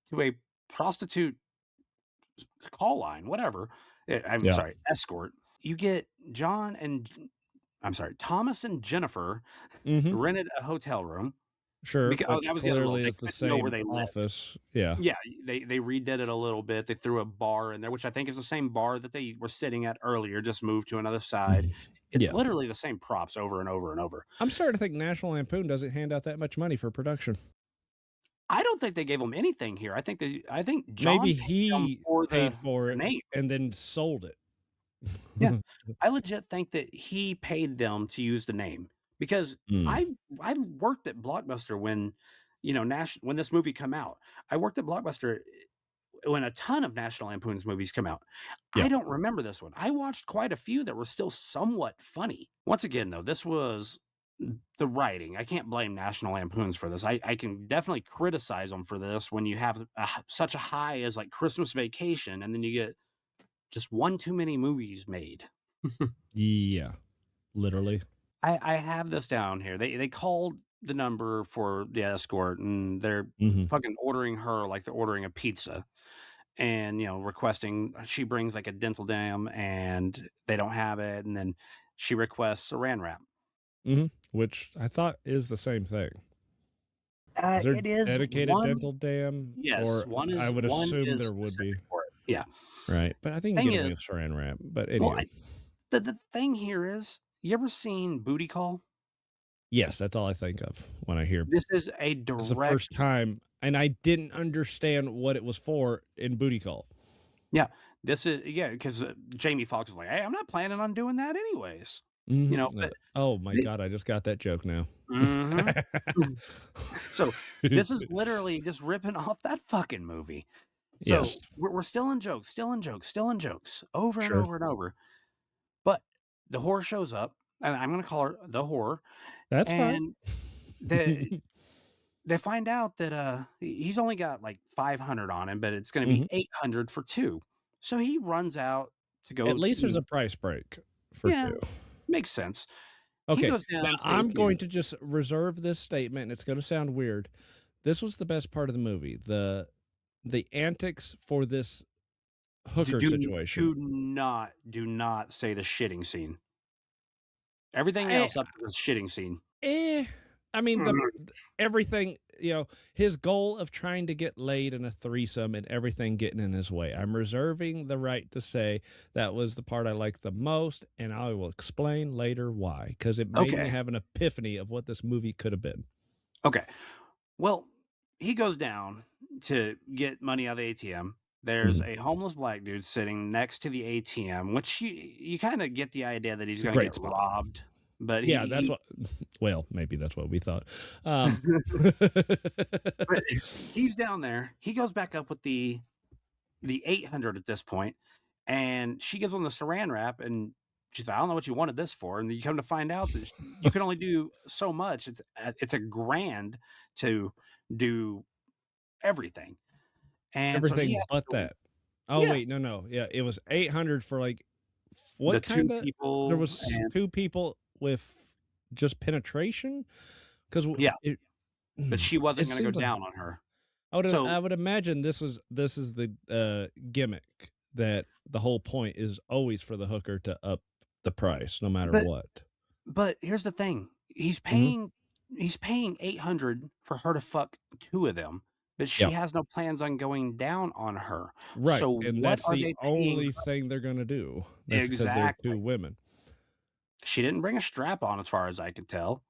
to a prostitute call line, whatever. I'm Yeah. sorry, escort. You get Thomas and Jennifer Mhm. rented a hotel room. Sure, Because which that was the other rule. clearly They is the couldn't know where same they lived. office. Yeah. Yeah, they redid it a little bit. They threw a bar in there, which I think is the same bar that they were sitting at earlier, just moved to another side. It's Yeah. literally the same props over and over and over. I'm starting to think National Lampoon doesn't hand out that much money for production. I don't think they gave them anything here. I think John Maybe paid them he for paid for the it name. and then sold it. Yeah. I legit think that he paid them to use the name because Mm. I worked at Blockbuster when, when this movie come out. I worked at Blockbuster when a ton of National Lampoon's movies come out. Yeah. I don't remember this one. I watched quite a few that were still somewhat funny. Once again, though, this was the writing. I can't blame National Lampoons for this. I can definitely criticize them for this when you have such a high as like Christmas Vacation, and then you get just one too many movies made. Yeah. Literally. I have this down here. They called the number for the escort, and they're Mhm. fucking ordering her like they're ordering a pizza, and requesting she brings like a dental dam, and they don't have it, and then she requests Saran wrap. Which I thought is the same thing. Is there It is dedicated one. dental dam? Yes, Or I would one assume is there would be. specific for it. Yeah. Right. But I think you Thing get away is, with saran wrap. But well, anyway. the thing here is, you ever seen Booty Call? Yes, that's all I think of when I hear This is a it's the direct. first time, and I didn't understand what it was for in Booty Call. Yeah, this is because Jamie Foxx is like, hey, I'm not planning on doing that anyways. But Oh my God, I just got that joke now. Mhm. So this is literally just ripping off that fucking movie. So Yes. we're still in jokes, over and Sure. over and over. But the whore shows up, and I'm going to call her the whore, That's and fine. they find out that he's only got like 500 on him, but it's going to be 800 for two. So he runs out to go. At least there's a price break for Yeah, two. makes sense. He Okay, goes down now to the I'm going ATM. to just reserve this statement, and it's going to sound weird. This was the best part of the movie. The antics for this hooker situation. Do not say the shitting scene. Everything I else up to the shitting scene. I mean, everything, his goal of trying to get laid in a threesome and everything getting in his way. I'm reserving the right to say that was the part I liked the most, and I will explain later why, because it made me have an epiphany of what this movie could have been. Okay. Well, he goes down to get money out of the ATM. There's a homeless black dude sitting next to the ATM, which you kind of get the idea that he's going to Great get spot. robbed. But Yeah, that's what. Well, maybe that's what we thought. But he's down there. He goes back up with the the 800 at this point, and she gives him the saran wrap, and she's like, "I don't know what you wanted this for," and you come to find out that you can only do so much. It's a grand to do everything, and so he Everything has but to, that. Oh, yeah, wait, no. Yeah, it was 800 for, like, the what 2 kinda there people was and 2 people with just penetration? 'Cause w yeah, it but she it wasn't gonna go seems like down on her. I So, would imagine this is the, gimmick that the whole point is always for the hooker to up the price no matter but what. but here's the thing, Mhm. he's paying 800 for her to fuck 2 of them, but she Yep. has no plans on going down on her. Right, So and what that's are the they paying only her? thing they're gonna do. That's because 'cause they're 2 Exactly. women. She didn't bring a strap on as far as I could tell.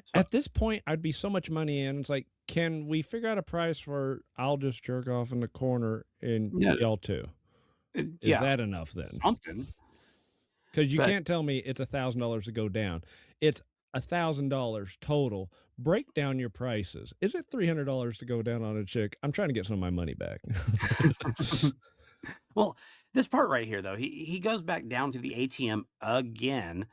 So At this point, I'd be so much money in, it's like, "Can we figure out a price for I'll just jerk off in the corner and yeah, y'all too?" Is yeah, that enough then? something, Because you but can't tell me it's $1,000 to go down. It's $1,000 total. Break down your prices. Is it $300 to go down on a chick? I'm trying to get some of my money back. well, this part right here though, he goes back down to the ATM again,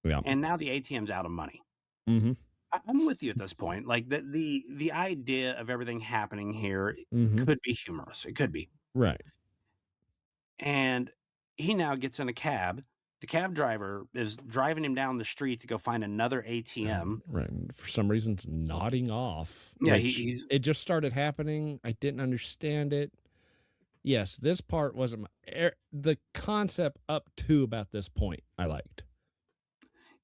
Yeah. and now the ATM's out of money. Mhm. I'm with you at this point. Like the idea of everything happening here Mhm. could be humorous. It could be. Right. And he now gets in a cab. The cab driver is driving him down the street to go find another ATM. Right, and for some reason, it's nodding off, Yeah, which he's it just started happening. I didn't understand it. Yes, this part wasn't the concept up to about this point, I liked.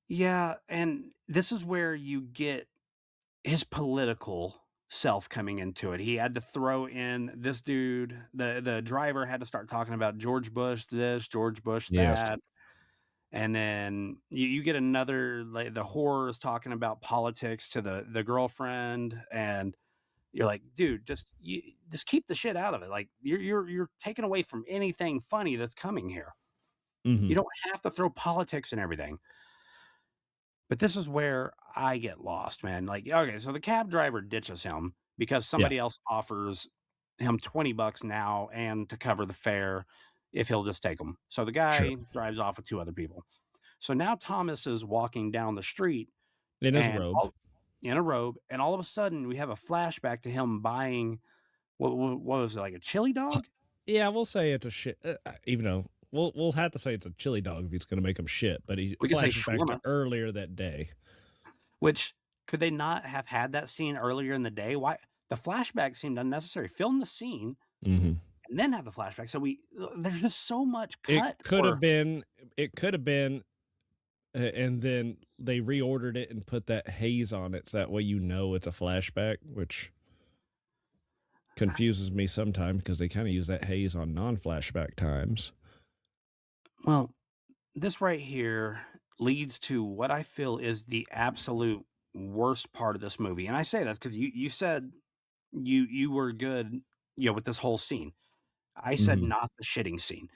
yeah, and this is where you get his political self coming into it. He had to throw in this dude, the driver had to start talking about George Bush this, George Bush Yes. that. And then you get another, like the horror is talking about politics to the girlfriend, and you're like, dude, just keep the shit out of it. Like you're taking away from anything funny that's coming here. You Mhm. don't have to throw politics and everything. But this is where I get lost, man. Like, okay, so the cab driver ditches him because Yeah, somebody else offers him 20 bucks now and to cover the fare if he'll just take them. So the sure. guy drives off with 2 other people. So now Thomas is walking down the street In his and robe. all in a robe, and all of a sudden we have a flashback to him buying what was it, like a chili dog? Yeah, we'll say it's a shit even though we'll have to say it's a chili dog if he's gonna make him shit, but he We could say flashes back to shawarma, earlier that day. which could they not have had that scene earlier in the day? Why the flashback seemed unnecessary. Film the scene Mhm. and then have the flashback. So there's just so much It cut could have for been it could have been, and then they reordered it and put that haze on it, so that way you know it's a flashback, which confuses me sometimes because they kinda use that haze on non-flashback times. well, this right here leads to what I feel is the absolute worst part of this movie. And I say that because you said you were good, with this whole scene. I said Mhm. not the shitting scene.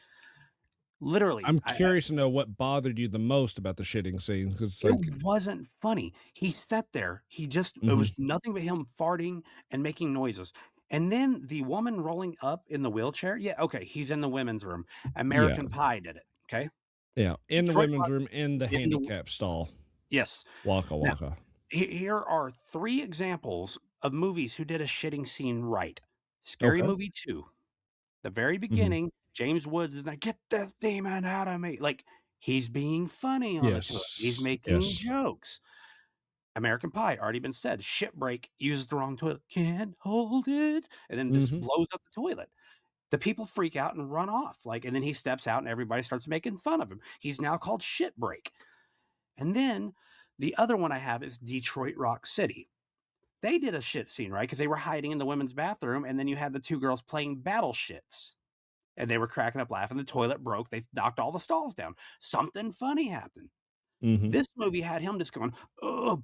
Literally, I'm curious to know what bothered you the most about the shitting scene, 'cause it's it like wasn't funny. He sat there. It mhm. was nothing but him farting and making noises. And then the woman rolling up in the wheelchair. Yeah, okay, he's in the women's room. Yeah, American Pie did it. Okay, yeah, in the Detroit women's Rock room, in the in the handicap stall. yes. Waka Now waka. here are 3 examples of movies who did a shitting scene right. Scary Okay. Movie 2. The very Mhm. beginning, James Woods is like, "Get that demon out of me." Like, he's being funny on the toilet. He's Yes, making yes. jokes. American Pie, already been said. Shipbreak uses the wrong toilet. "Can't hold it," and then just Mhm. blows up the toilet. The people freak out and run off, like, and then he steps out and everybody starts making fun of him. He's now called Shitbreak. And then the other one I have is Detroit Rock City. They did a shit scene, right? Because they were hiding in the women's bathroom, and then you had the 2 girls playing battle shits. And they were cracking up laughing. The toilet broke. They knocked all the stalls down. Something funny happened. Mhm. This movie had him just going, "Oh,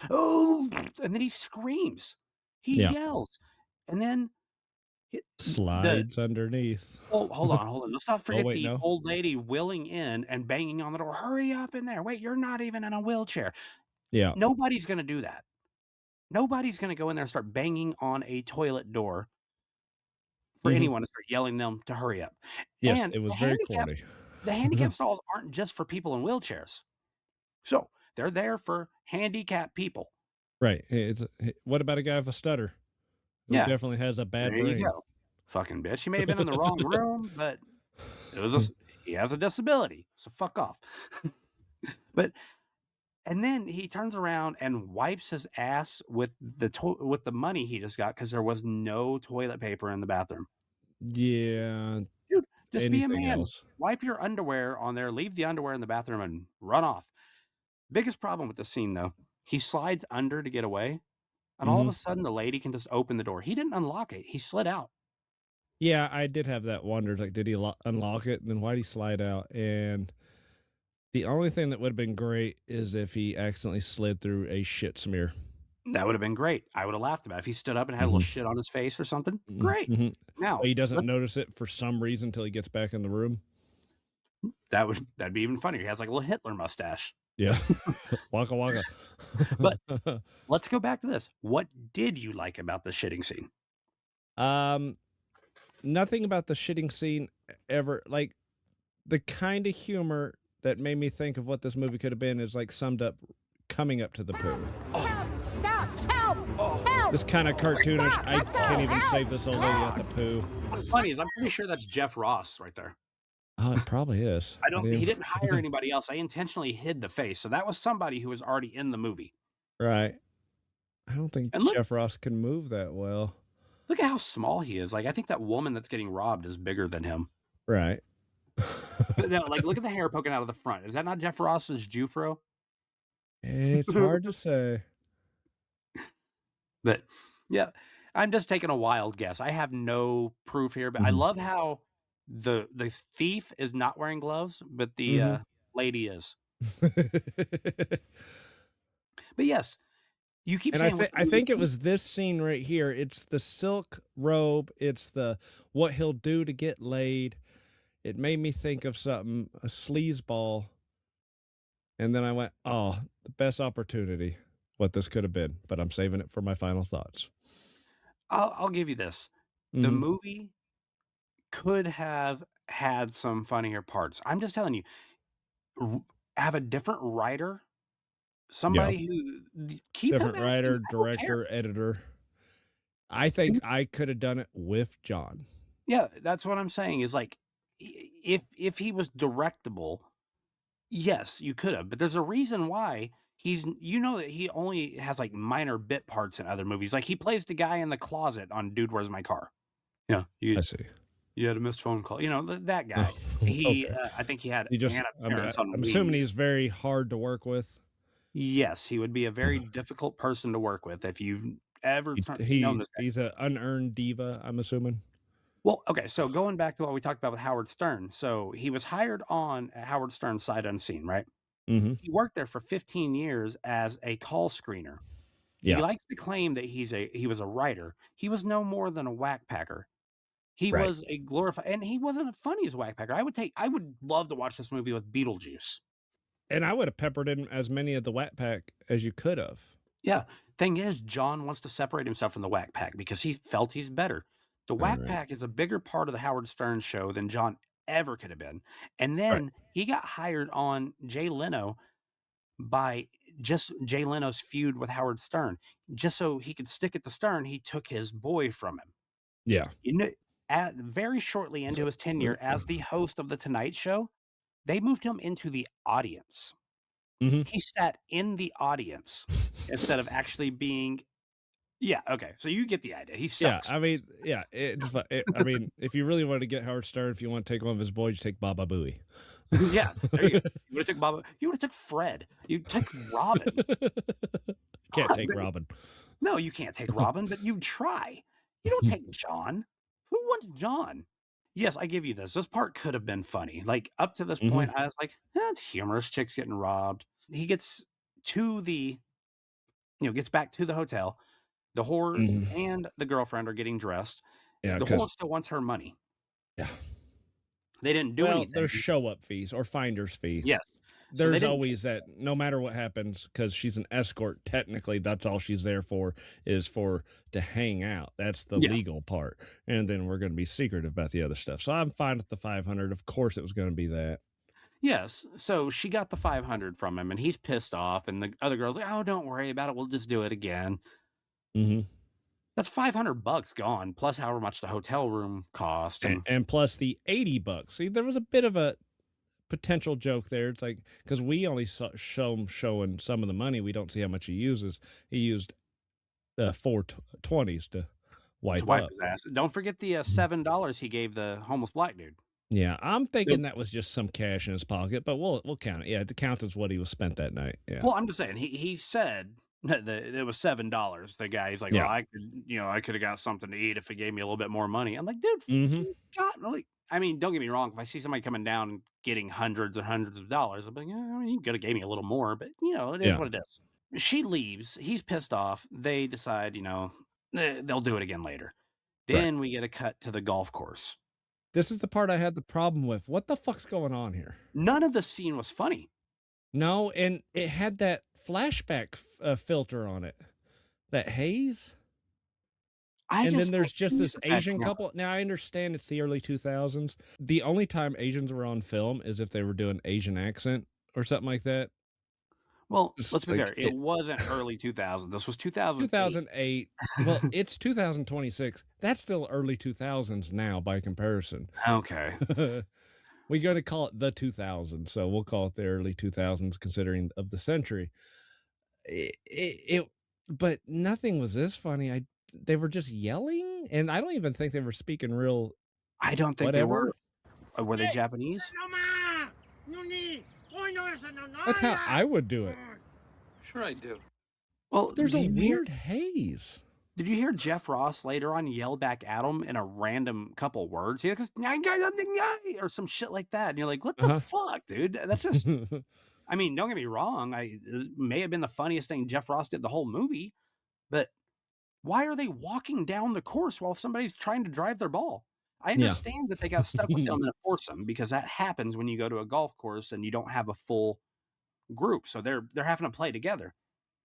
oh," and then he screams. He Yeah. yells. And then the Slides underneath. oh, hold on, hold on. Let's not Oh, forget wait, the no? old lady willing in and banging on the door. "Hurry up in there. Wait, you're not even in a wheelchair." Yeah. Nobody's gonna do that. Nobody's gonna go in there and start banging on a toilet door for Mhm. anyone to start yelling them to hurry up. Yes, And it was very corny. the handicap stalls aren't just for people in wheelchairs. So, they're there for handicapped people. Right, what about a guy with a stutter who Yeah, definitely has a there bad you brain? go. Fucking bitch. He may have been in the wrong room, but it was a s he has a disability, so fuck off. But and then he turns around and wipes his ass with the money he just got because there was no toilet paper in the bathroom. Yeah, Dude, just be a anything man. else. Wipe your underwear on there, leave the underwear in the bathroom, and run off. Biggest problem with the scene, though, he slides under to get away, and all of Mhm. a sudden, the lady can just open the door. He didn't unlock it, he slid out. Yeah, I did have that wonder, like, did he unlock it, and then why'd he slide out? And the only thing that would've been great is if he accidentally slid through a shit smear. That would have been great. I would have laughed about it. If he stood up and had a little Mhm. shit on his face or something, Mhm, great. mhm. But Now, he doesn't notice it for some reason until he gets back in the room. that'd be even funnier. He has like a little Hitler mustache. Yeah. Waka waka. But let's go back to this. What did you like about the shitting scene? Um, Nothing about the shitting scene ever like, the kinda humor that made me think of what this movie could have been is, like, summed up coming up to the poo. Help! Stop! Help! Help! This kinda cartoonish, Stop! I Let go! can't even Help! save this old lady at the poo. What's funny is I'm pretty sure that's Jeff Ross right there. Oh, it probably is. I don't Yeah. he didn't hire anybody else. They intentionally hid the face. So that was somebody who was already in the movie. Right. I don't think And Jeff Ross can move that well. look at how small he is. Like I think that woman that's getting robbed is bigger than him. Right. But no, like look at the hair poking out of the front. Is that not Jeff Ross's Jufro? It's hard to say. But yeah, I'm just taking a wild guess. I have no proof here, but I Mhm. love how the thief is not wearing gloves, but the Mhm. lady is. But yes, you keep And saying with the I movie, think it was this scene right here. It's the silk robe, it's the what he'll do to get laid. It made me think of something, a sleazeball, and then I went, "Oh, the best opportunity, what this could have been," but I'm saving it for my final thoughts. I'll give you this. The Mhm. movie could have had some funnier parts. I'm just telling you, r have a different writer, Yeah. somebody who keep him Different acting, writer, I don't care. director, editor. I think I could have done it with John. Yeah, that's what I'm saying is like, if he was directable, yes, you could have, but there's a reason why that he only has, like, minor bit parts in other movies, like, he plays the guy in the closet on Dude, Where's My Car? Yeah, I see. you had a missed phone call, th that guy. Oh, okay. I think he had You just an I'm appearance on I'm assuming Wings. he's very hard to work with. Yes, he would be a very difficult person to work with if you've ever known this guy. He's an unearned diva, I'm assuming. Well, okay, so going back to what we talked about with Howard Stern, so he was hired on at Howard Stern's Sight Unseen, right? Mhm. He worked there for 15 years as a call screener. He Yeah. likes to claim that he was a writer. He was no more than a whack packer. He Right. was a glorified and he wasn't as funny as a whack packer. I would love to watch this movie with Beetlejuice. And I would have peppered in as many of the Whack Pack as you could have. Yeah. Thing is, John wants to separate himself from the whack pack because he felt he's better. The whack Right. pack is a bigger part of the Howard Stern show than John ever could have been. And Right. then he got hired on Jay Leno by just Jay Leno's feud with Howard Stern. Just so he could stick it to Stern, he took his boy from him. Yeah. You know, at very shortly into his tenure as the host of The Tonight Show, they moved him into the audience. Mhm. He sat in the audience instead of actually being yeah, okay, so you get the idea. He Yeah, sucks. I mean, yeah, I mean, if you really wanted to get Howard Stern, if you want to take one of his boys, take Baba Booey. Yeah, there you go. You would've took Bob you would've took Fred. You took Robin. Can't God, take Robin. no, you can't take Robin, but you'd try. You don't take John. Who wants John? Yes, I give you this. This part could have been funny. Like, up to this Mhm. point, I was like, "That's humorous. Chick's getting robbed." He gets to the gets back to the hotel. The whore Mhm. and the girlfriend are getting dressed. Yeah, The 'cause whore still wants her money. yeah. They didn't do Well, anything. there's show-up fees or finder's fee. Yes. So they there's didn't. always that no matter what happens, because she's an escort, technically that's all she's there for is for to hang out. That's the Yeah. legal part. And then we're going to be secretive about the other stuff. So I'm fine with the 500. Of course it was going to be that. Yes. So she got the 500 from him, and he's pissed off. And the other girl's like, "Oh, don't worry about it. We'll just do it again." Mm-hmm. That's $500 gone, plus however much the hotel room cost. And plus the $80. See, there was a bit of a potential joke there. It's like, because we only show him showing some of the money, we don't see how much he uses. He used 420s to wipe up. his ass. Don't forget the $7 he gave the homeless black dude. Yeah, I'm thinking that was just some cash in his pocket, but we'll count it. Yeah, it counts as what he was spent that night. Yeah. Well, I'm just saying he said that it was $7. The guy, he's like, Yeah. "Well, I could have got something to eat if he gave me a little bit more money." I'm like, "Dude, Mhm. God, like, I mean, don't get me wrong. If I see somebody coming down and getting hundreds and hundreds of dollars, I'm like, yeah, I mean, you could have gave me a little more, but it is Yeah. what it is." She leaves. He's pissed off. They decide, they'll do it again later. Then we get a cut to the golf course. This is the part I had the problem with. What the fuck's going on here? None of the scene was funny. No, and it had that flashback filter on it. That haze. And then there's just this Asian couple. Now, I understand it's the early 2000s. The only time Asians were on film is if they were doing Asian accent or something like that. Well, It's let's be like fair. It wasn't early 2000s. This was 2008. 2008. Well, it's 2026. That's still early 2000s now by comparison. Okay. We're going to call it the 2000s, so we'll call it the early 2000s considering of the century. But nothing was this funny. They were just yelling, and I don't even think they were speaking real. I don't think they were. Were they Japanese? That's how I would do it. Sure I do. Well, There's a weird haze. Did you hear Jeff Ross later on yell back at him in a random couple words? He goes, or some shit like that. And you're like, what the fuck, dude? That's just, I mean, don't get me wrong. It may have been the funniest thing Jeff Ross did the whole movie, but why are they walking down the course while somebody's trying to drive their ball? I understand that they got stuck with them in a foursome because that happens when you go to a golf course and you don't have a full group. So they're having to play together.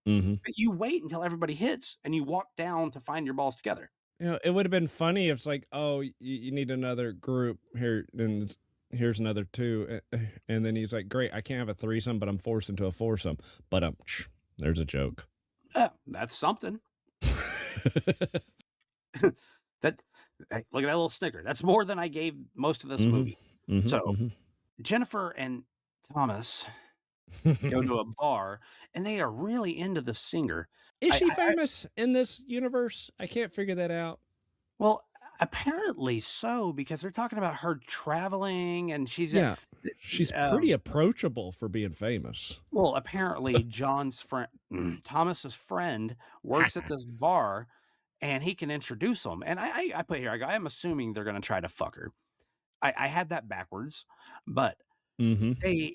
Mm-hmm. But you wait until everybody hits and you walk down to find your balls together. It would have been funny if it's like, oh, you need another group here, and here's another two, and then he's like, great, I can't have a threesome, but I'm forced into a foursome. But there's a joke. That's something. Hey, look at that little snicker. That's more than I gave most of this movie. Mm-hmm, So Jennifer and Thomas go to a bar, and they are really into the singer. Is she famous in this universe? I can't figure that out. Well, apparently so, because they're talking about her traveling, and she's pretty approachable for being famous. Well, apparently John's friend, Thomas's friend, works at this bar, and he can introduce them. And I put here, I'm assuming they're going to try to fuck her. I had that backwards, but I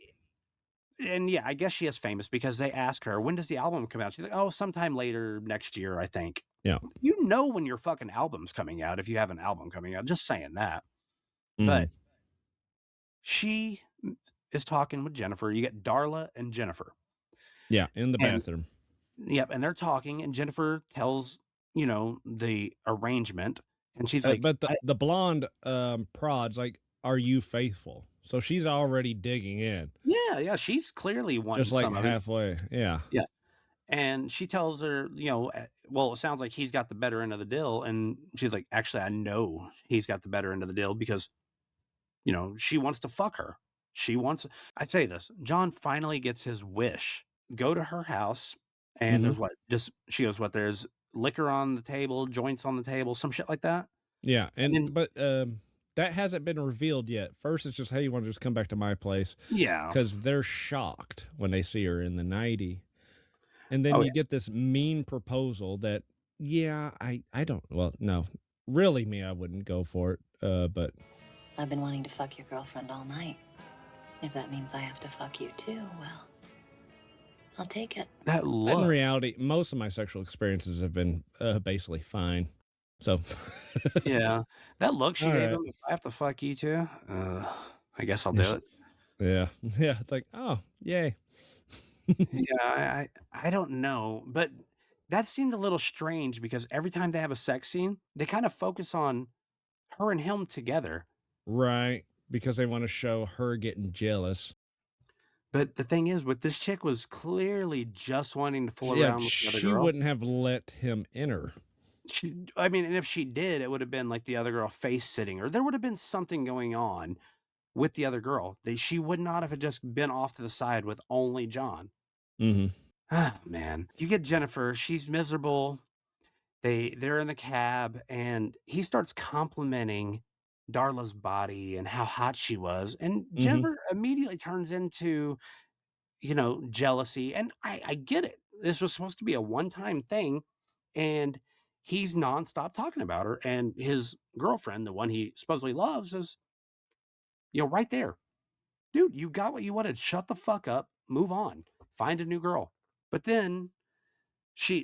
guess she is famous because they ask her, when does the album come out? She's like, oh, sometime later next year, I think. Yeah. You know when your fucking album's coming out if you have an album coming out. Just saying that. But she is talking with Jennifer. You get Darla and Jennifer. Yeah, in the bathroom. Yep, and they're talking, and Jennifer tells, the arrangement, and she's like... But the blonde prod's like, are you faithful? So she's already digging in. Yeah, she's clearly wanting just like some halfway. Yeah. And she tells her, well, it sounds like he's got the better end of the deal. And she's like, actually, I know he's got the better end of the deal because, she wants to fuck her. I'd say this, John finally gets his wish. Go to her house, and there's she goes, there's liquor on the table, joints on the table, some shit like that. Yeah. But that hasn't been revealed yet. First, it's just, hey, you want to just come back to my place? Yeah. Because they're shocked when they see her in the nightie. And then you get this mean proposal that, I don't, well, no. Really, I wouldn't go for it, but... I've been wanting to fuck your girlfriend all night. If that means I have to fuck you too, well, I'll take it. That look. In reality, most of my sexual experiences have been basically fine. So... Yeah. That look she gave him, if I have to fuck you too, I guess I'll do it. Yeah. Yeah. It's like, oh, yay. Yeah, I don't know, but that seemed a little strange because every time they have a sex scene, they kind of focus on her and him together. Right. Because they want to show her getting jealous. But the thing is, with this chick was clearly just wanting to fool Yeah, around with the other she girl. wouldn't have let him enter. I mean, and if she did, it would have been like the other girl face sitting, or there would have been something going on with the other girl. She would not have just been off to the side with only John. Mm-hmm. Ah, man. You get Jennifer, she's miserable. They're in the cab, and he starts complimenting Darla's body and how hot she was, and Mm-hmm. Jennifer immediately turns into, jealousy, and I get it. This was supposed to be a one-time thing, and he's nonstop talking about her, and his girlfriend, the one he supposedly loves, is, right there. "Dude, you got what you wanted. Shut the fuck up. Move on. Find a new girl." But then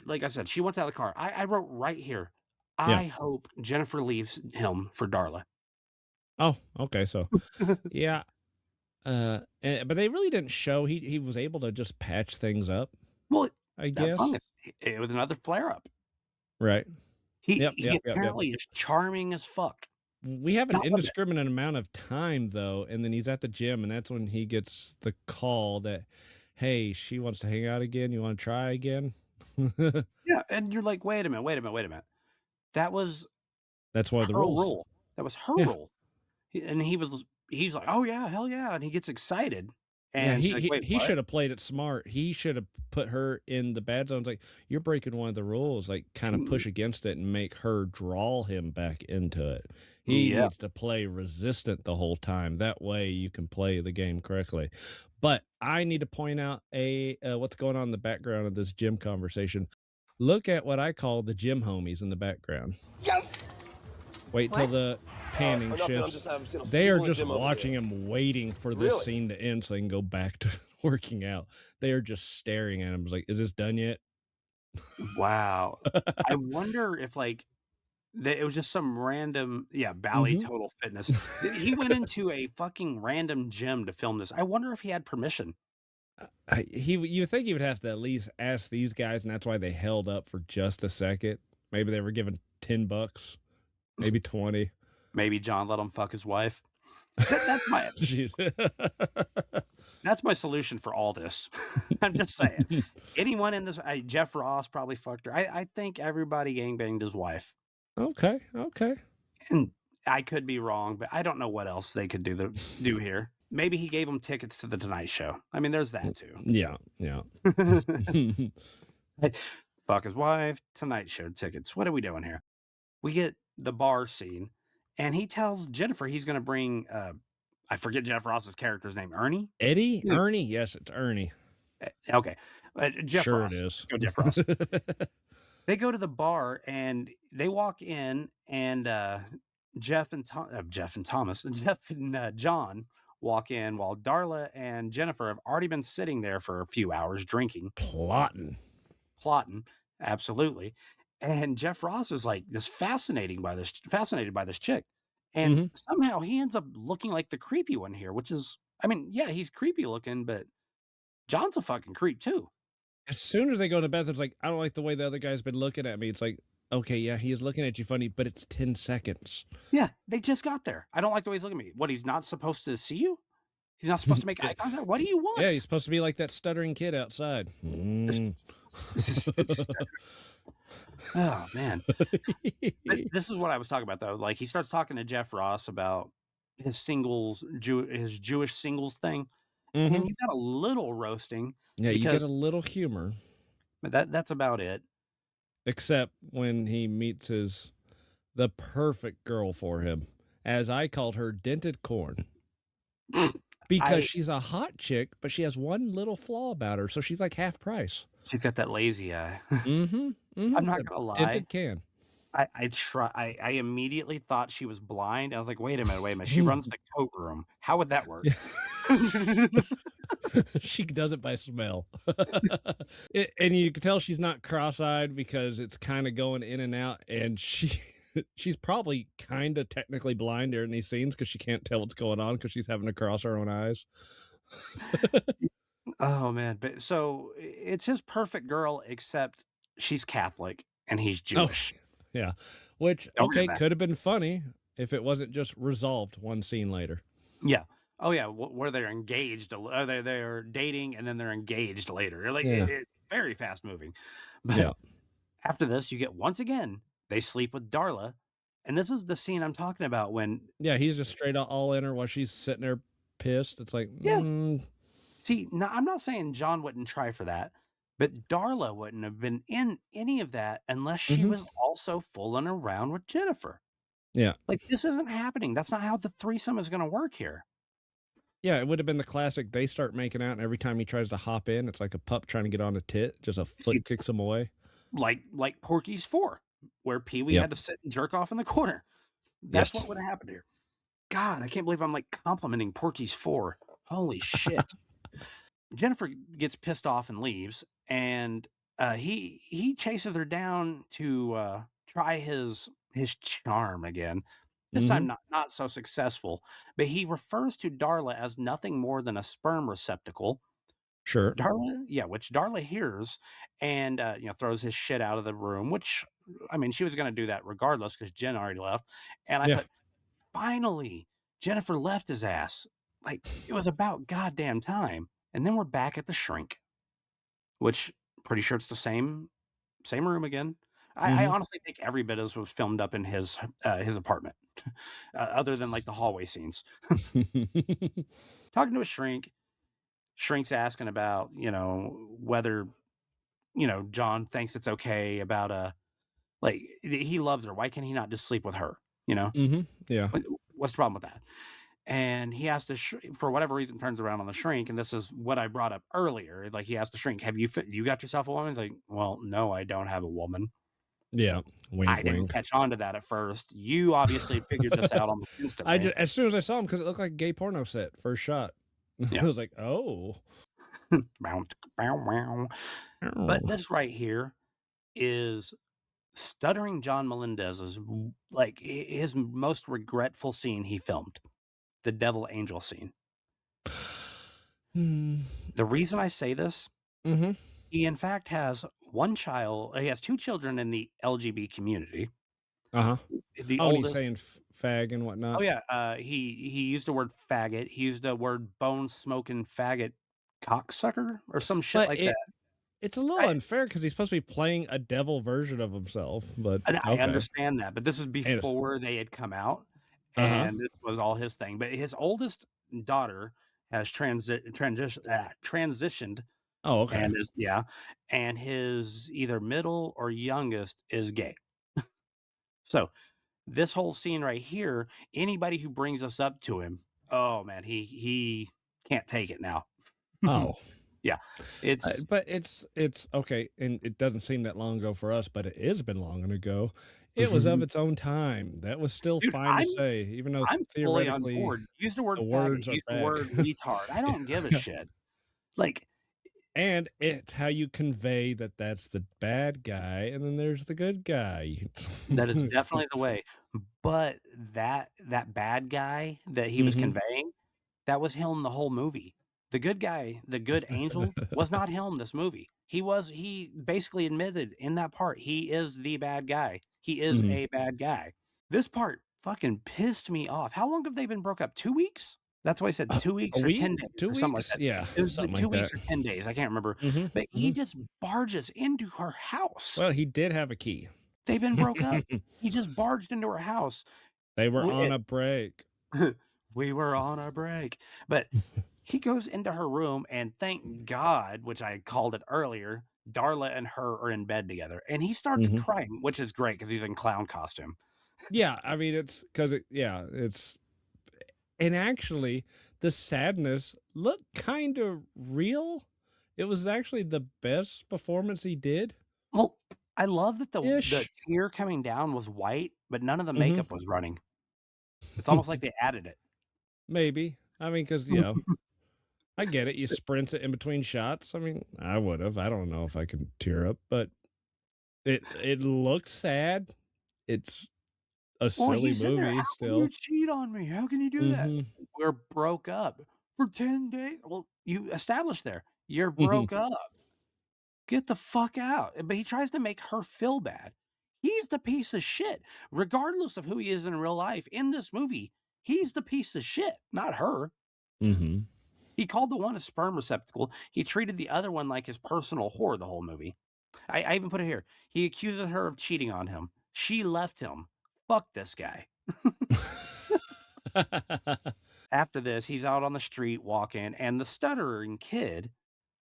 like I said, she wants out of the car. I wrote right here, Yeah. I hope Jennifer leaves him for Darla. Oh, okay. So, yeah. But they really didn't show he was able to just patch things up, Well, I that's fine. guess. It was another flare up. Right. He Yep, he yep, yep, yep. apparently is charming as fuck. We have an Not one bit. indiscriminate amount of time though, and then he's at the gym, and that's when he gets the call that, hey, she wants to hang out again. You want to try again? Yeah, and you're like, "Wait a minute, wait a minute, wait a minute." That was That's one of the her rules. rule. That was her Yeah. rule. He's like, "Oh, yeah, hell yeah," and he gets excited, Yeah, and she's like, "Wait, he what?" should have played it smart. He should have put her in the bad zones. Like, you're breaking one of the rules. Like, kind of push against it and make her draw him back into it. He Yeah. needs to play resistant the whole time. That way, you can play the game correctly. But I need to point out what's going on in the background of this gym conversation. Look at what I call the gym homies in the background. Yes! Wait till the panning nothing, I'm shifts. just having They are people in the just gym over watching here. him, waiting for this Really? scene to end so they can go back to working out. They are just staring at him, like, "Is this done yet?" Wow. I wonder if, like, it was just some random Bally Mhm. Total Fitness. He went into a fucking random gym to film this. I wonder if he had permission. You think he would have to at least ask these guys, and that's why they held up for just a second. Maybe they were given $10, maybe 20. Maybe John let him fuck his wife. That's my Jeez. that's my solution for all this. I'm just saying. Anyone in this Jeff Ross probably fucked her. I think everybody gangbanged his wife. Okay, okay. And I could be wrong, but I don't know what else they could do here. Maybe he gave him tickets to the Tonight Show. I mean, there's that too. Yeah, yeah. Fuck his wife, Tonight Show tickets. What are we doing here? We get the bar scene, and he tells Jennifer he's going to bring, I forget Jeff Ross's character's name, Ernie? Eddie? Yeah. Ernie? Yes, it's Ernie. Okay. Jeff Sure Ross. it is. Go Jeff Ross. They go to the bar, and they walk in, and Jeff and John walk in while Darla and Jennifer have already been sitting there for a few hours drinking. Plotting. Absolutely. And Jeff Ross is like fascinated by this chick. And somehow he ends up looking like the creepy one here, which is, I mean, yeah, he's creepy looking, but John's a fucking creep too. As soon as they go to bed, it's like, I don't like the way the other guy's been looking at me. It's like, okay, yeah, he is looking at you funny, but it's 10 seconds. Yeah, they just got there. I don't like the way he's looking at me. What, he's not supposed to see you? He's not supposed to make eye contact? What do you want? Yeah, he's supposed to be like that stuttering kid outside. Oh, man. This is what I was talking about, though. Like, he starts talking to Jeff Ross about his his Jewish singles thing. And you got a little roasting. Yeah, you get a little humor. But that's about it. Except when he meets the perfect girl for him. As I called her, dented corn. Because she's a hot chick, but she has one little flaw about her, so she's like half price. She's got that lazy eye. I'm not gonna lie. Dented can. I immediately thought she was blind. I was like, wait a minute. She runs the coat room. How would that work? She does it by smell. And you can tell she's not cross-eyed because it's kind of going in and out, and she's probably kind of technically blind during these scenes because she can't tell what's going on because she's having to cross her own eyes. Oh, man, but so it's his perfect girl, except she's Catholic and he's Oh, Jewish. yeah. Which, Don't forget okay, that. could have been funny if it wasn't just resolved one scene later. Yeah. Oh, yeah, where they're engaged, they're dating and then they're engaged later. Like, Yeah. it's very fast moving. But Yeah. after this, you get once again, they sleep with Darla, and this is the scene I'm talking about when Yeah, he's just straight out all in her while she's sitting there pissed. It's like, yeah. See, now I'm not saying John wouldn't try for that, but Darla wouldn't have been in any of that unless she mhm. was also fooling around with Jennifer. Yeah. Like, this isn't happening. That's not how the threesome is gonna work here. Yeah, it would have been the classic, they start making out, and every time he tries to hop in, it's like a pup trying to get on a tit, just a See, foot kicks him away. like Porky's 4, where Pee-wee Yep. had to sit and jerk off in the corner. That's Yes. what would have happened here. God, I can't believe I'm, like, complimenting Porky's 4. Holy shit. Jennifer gets pissed off and leaves, and, he chases her down to, try his charm again. This time Mhm. not so successful, but he refers to Darla as nothing more than a sperm receptacle. Sure. Which Darla hears and, throws his shit out of the room, which, I mean, she was gonna do that regardless because Jen already left, and I Yeah. put, "Finally, Jennifer left his ass." Like, it was about goddamn time, and then we're back at the shrink, which pretty sure it's the same room again. I Mhm. honestly think every bit of this was filmed up in his apartment, other than, like, the hallway scenes. Talking to a shrink, shrink's asking about, whether, John thinks it's okay about, like, he loves her, why can he not just sleep with her, you know? Mhm. Yeah. What what's the problem with that? And he has to for whatever reason, turns around on the shrink, and this is what I brought up earlier, like, he has to shrink, "Have you got yourself a woman?" He's like, "Well, no, I don't have a woman." Yeah. Wink, I didn't wink. catch on to that at first. You obviously figured this out almost I instantly. just as soon as I saw him, because it looked like a gay porno set, first shot. I Yeah. was like, "Oh." Bow, bow, wow. But Oh. this right here is Stuttering John Melendez's, like, his most regretful scene he filmed, the devil angel scene. Hmm. The reason I say this, Mhm. he in fact has 1 child he has 2 children in the LGB community. Uh-huh. The Oh, and he's oldest saying fag and oh, whatnot? yeah, he used the word faggot, he used the word bone-smoking faggot cocksucker or some shit But like that. it's a little I unfair because he's supposed to be playing a devil version of himself, but and I okay. understand that, but this is And before they had come out, uh-huh. and this was all his thing, but his oldest daughter has transitioned Oh, okay. and is yeah, and his either middle or youngest is gay. So, this whole scene right here, anybody who brings us up to him, oh, man, he can't take it now. Oh. Yeah, it's But it's okay, and it doesn't seem that long ago for us, but it has been long ago. It was of its own time. That was still dude, fine to say, even though I'm fully on theoretically board. Use the word the faggot, words are use the bad. word retard. I don't give a shit. Like, And it's how you convey that that's the bad guy, and then there's the good guy. that is definitely the way, but that bad guy that he was Mhm. conveying, that was him the whole movie. The good guy, the good angel, was not him this movie. He basically admitted in that part, he is the bad guy. He is Mhm. a bad guy. This part fucking pissed me off. How long have they been broke up? 2 weeks? That's why I said 2 A weeks or week? 10 days 2 or something like weeks? that. Yeah, It was like something 2 like weeks that. or 10 days, I can't remember, Mhm, but he mhm. just barges into her house. Well, he did have a key. They've been broke up. He just barged into her house. They were on W a break. We were on a break, but he goes into her room, and thank God, which I called it earlier, Darla and her are in bed together, and he starts Mhm. crying, which is great because he's in clown costume. Yeah, I mean, it's 'cause it's and actually, the sadness looked kinda real. It was actually the best performance he did, Well, I love that the ish. tear coming down was white, but none of the Mhm. makeup was running. It's almost like they added it. Maybe. I mean, because I get it, you sprints it in between shots. I mean, I would've. I don't know if I can tear up, but it looked sad. It's a Well, silly he's in there, movie "How can you still. cheat on me? How can you do that?" Mhm. "We're broke up." For 10 days? Well, you established there, you're Mhm. broke up. Get the fuck out. But he tries to make her feel bad. He's the piece of shit. Regardless of who he is in real life, in this movie, he's the piece of shit, not her. Mhm. He called the one a sperm receptacle. He treated the other one like his personal whore the whole movie. I even put it here. He accuses her of cheating on him. She left him. Fuck this guy. After this, he's out on the street walking, and the stuttering kid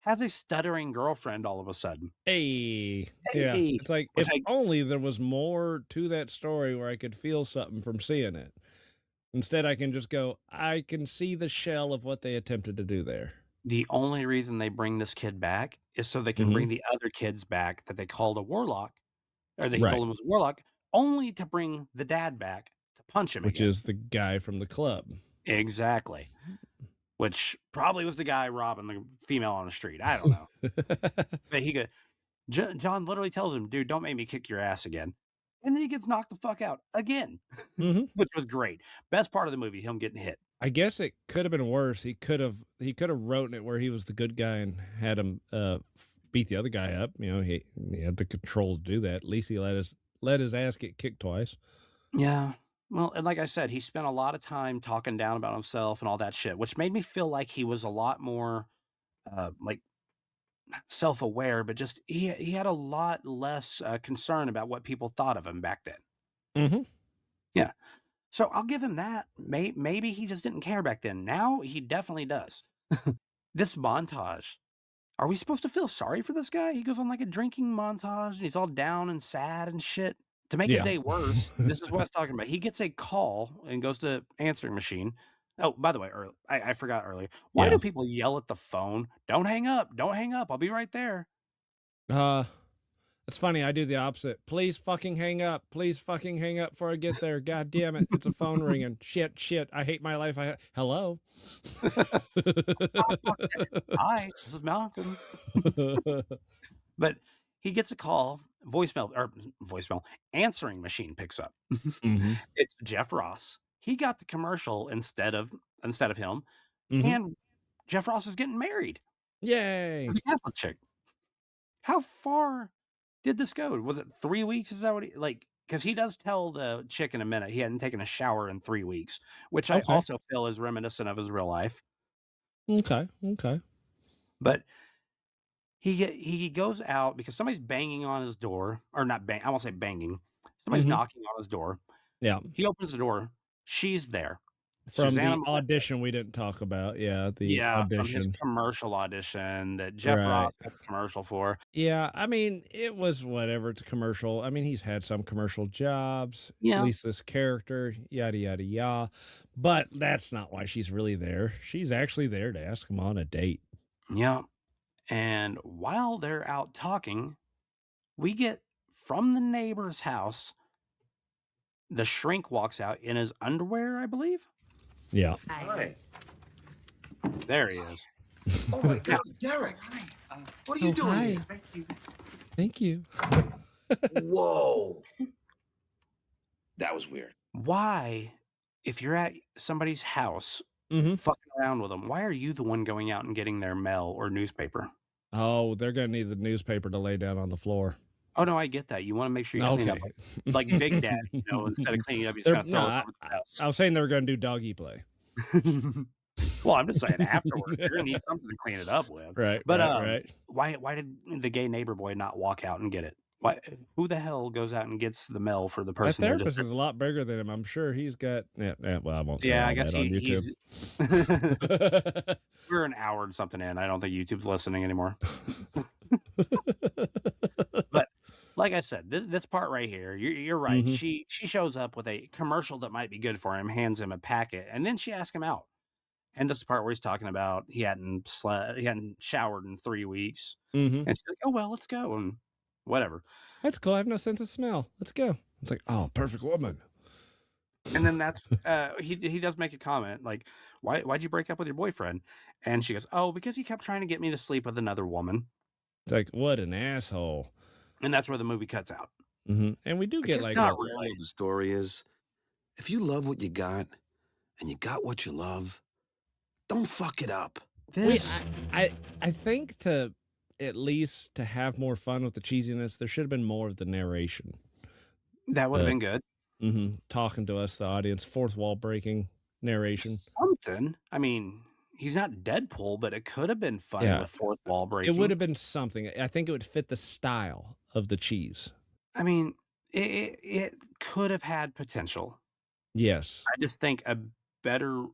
has a stuttering girlfriend all of a sudden. Hey, yeah. Hey, It's like, which if only there was more to that story where I could feel something from seeing it. Instead, I can just go, I can see the shell of what they attempted to do there. the only reason they bring this kid back is so they can bring Mhm. the other kids back that they called a warlock, or that he Right. told him was a warlock, only to bring the dad back to punch him Which again. is the guy from the club. Exactly. Which probably was the guy robbing the female on the street. I don't know. But he John literally tells him, "Dude, don't make me kick your ass again." And then he gets knocked the fuck out again, Mhm. which was great. Best part of the movie, him getting hit. I guess it could have been worse. He could have wrote it where he was the good guy and had him beat the other guy up. You know, he had the control to do that. At least he let his ass get kicked twice. Yeah. Well, and like I said, he spent a lot of time talking down about himself and all that shit, which made me feel like he was a lot more like self-aware, but just he had a lot less concern about what people thought of him back then. Mhm. Yeah. So I'll give him that. Maybe he just didn't care back then. Now he definitely does. This montage. Are we supposed to feel sorry for this guy? He goes on like a drinking montage and he's all down and sad and shit. To make his Yeah. day worse, this is what I was talking about. He gets a call and goes to answering machine. Oh, by the way, I forgot earlier. Why Yeah. do people yell at the phone? Don't hang up. Don't hang up. I'll be right there. Uh, it's funny. I do the opposite. Please fucking hang up. Please fucking hang up before I get there. God damn it. It's a phone ringing. Shit. I hate my life. Hello? Hi, this is Malcolm. But he gets a call, voicemail, answering machine picks up. Mhm. It's Jeff Ross. He got the commercial instead of him, Mhm. and Jeff Ross is getting married Yay. to the Catholic chick. How far did this go? Was it 3 weeks? Is that what he like? Because he does tell the chick in a minute he hadn't taken a shower in 3 weeks, which I Okay. also feel is reminiscent of his real life. Okay. But he goes out because somebody's banging on his door, or not bang. I won't say banging. Somebody's Mhm. knocking on his door. Yeah. He opens the door. She's there. From Susanna the Melendez. audition we didn't talk about. Yeah, the Yeah, from his audition. commercial audition that Jeff Right. Ross had the commercial for. Yeah, I mean, it was whatever. It's a commercial. I mean, he's had some commercial jobs. At Yeah. least this character, yada yada yada. But that's not why she's really there. She's actually there to ask him on a date. Yeah. And while they're out talking, we get from the neighbor's house, the shrink walks out in his underwear, I believe. Yeah. Hi. There he is. Oh my God, Derek. What are you doing here? Thank you. Whoa. That was weird. Why, if you're at somebody's house Mhm. fucking around with them, why are you the one going out and getting their mail or newspaper? Oh, they're gonna need the newspaper to lay down on the floor. Oh, no, I get that. You wanna make sure you clean up Okay. like Big Daddy, instead of cleaning up, you just They're kinda throw it no, over the house. I was saying they were gonna do doggy play. Well, I'm just saying afterwards, you're gonna need something to clean it up with. Right, But, right. why did the gay neighbor boy not walk out and get it? Why who the hell goes out and gets the mail for the That person they're just therapist is a lot bigger than him. I'm sure he's got well, I won't say Yeah, all I guess that on YouTube. he's we're an hour and something in. I don't think YouTube's listening anymore. But like I said, this part right here, you're right. Mhm. She shows up with a commercial that might be good for him, hands him a packet, and then she asks him out. And this is the part where he's talking about he hadn't showered in 3 weeks. Mhm. And she's like, "Oh, well, let's go," and whatever. That's cool. I have no sense of smell. Let's go. It's like, oh, perfect woman. And then that's he does make a comment like, Why'd you break up with your boyfriend?" And she goes, "Oh, because he kept trying to get me to sleep with another woman." It's like, what an asshole. And that's where the movie cuts out. And we do I get guess like not the moral really. of the story is, if you love what you got and you got what you love, Don't fuck it up. This I think to at least to have more fun with the cheesiness, there should have been more of the narration. that would have been good. Talking to us, the audience, fourth wall breaking narration. Something. I mean, he's not Deadpool, but it could have been funny Yeah. with fourth wall It breaking. would have been something. I think it would fit the style of the cheese. I mean, it could have had potential. Yes. I just think a better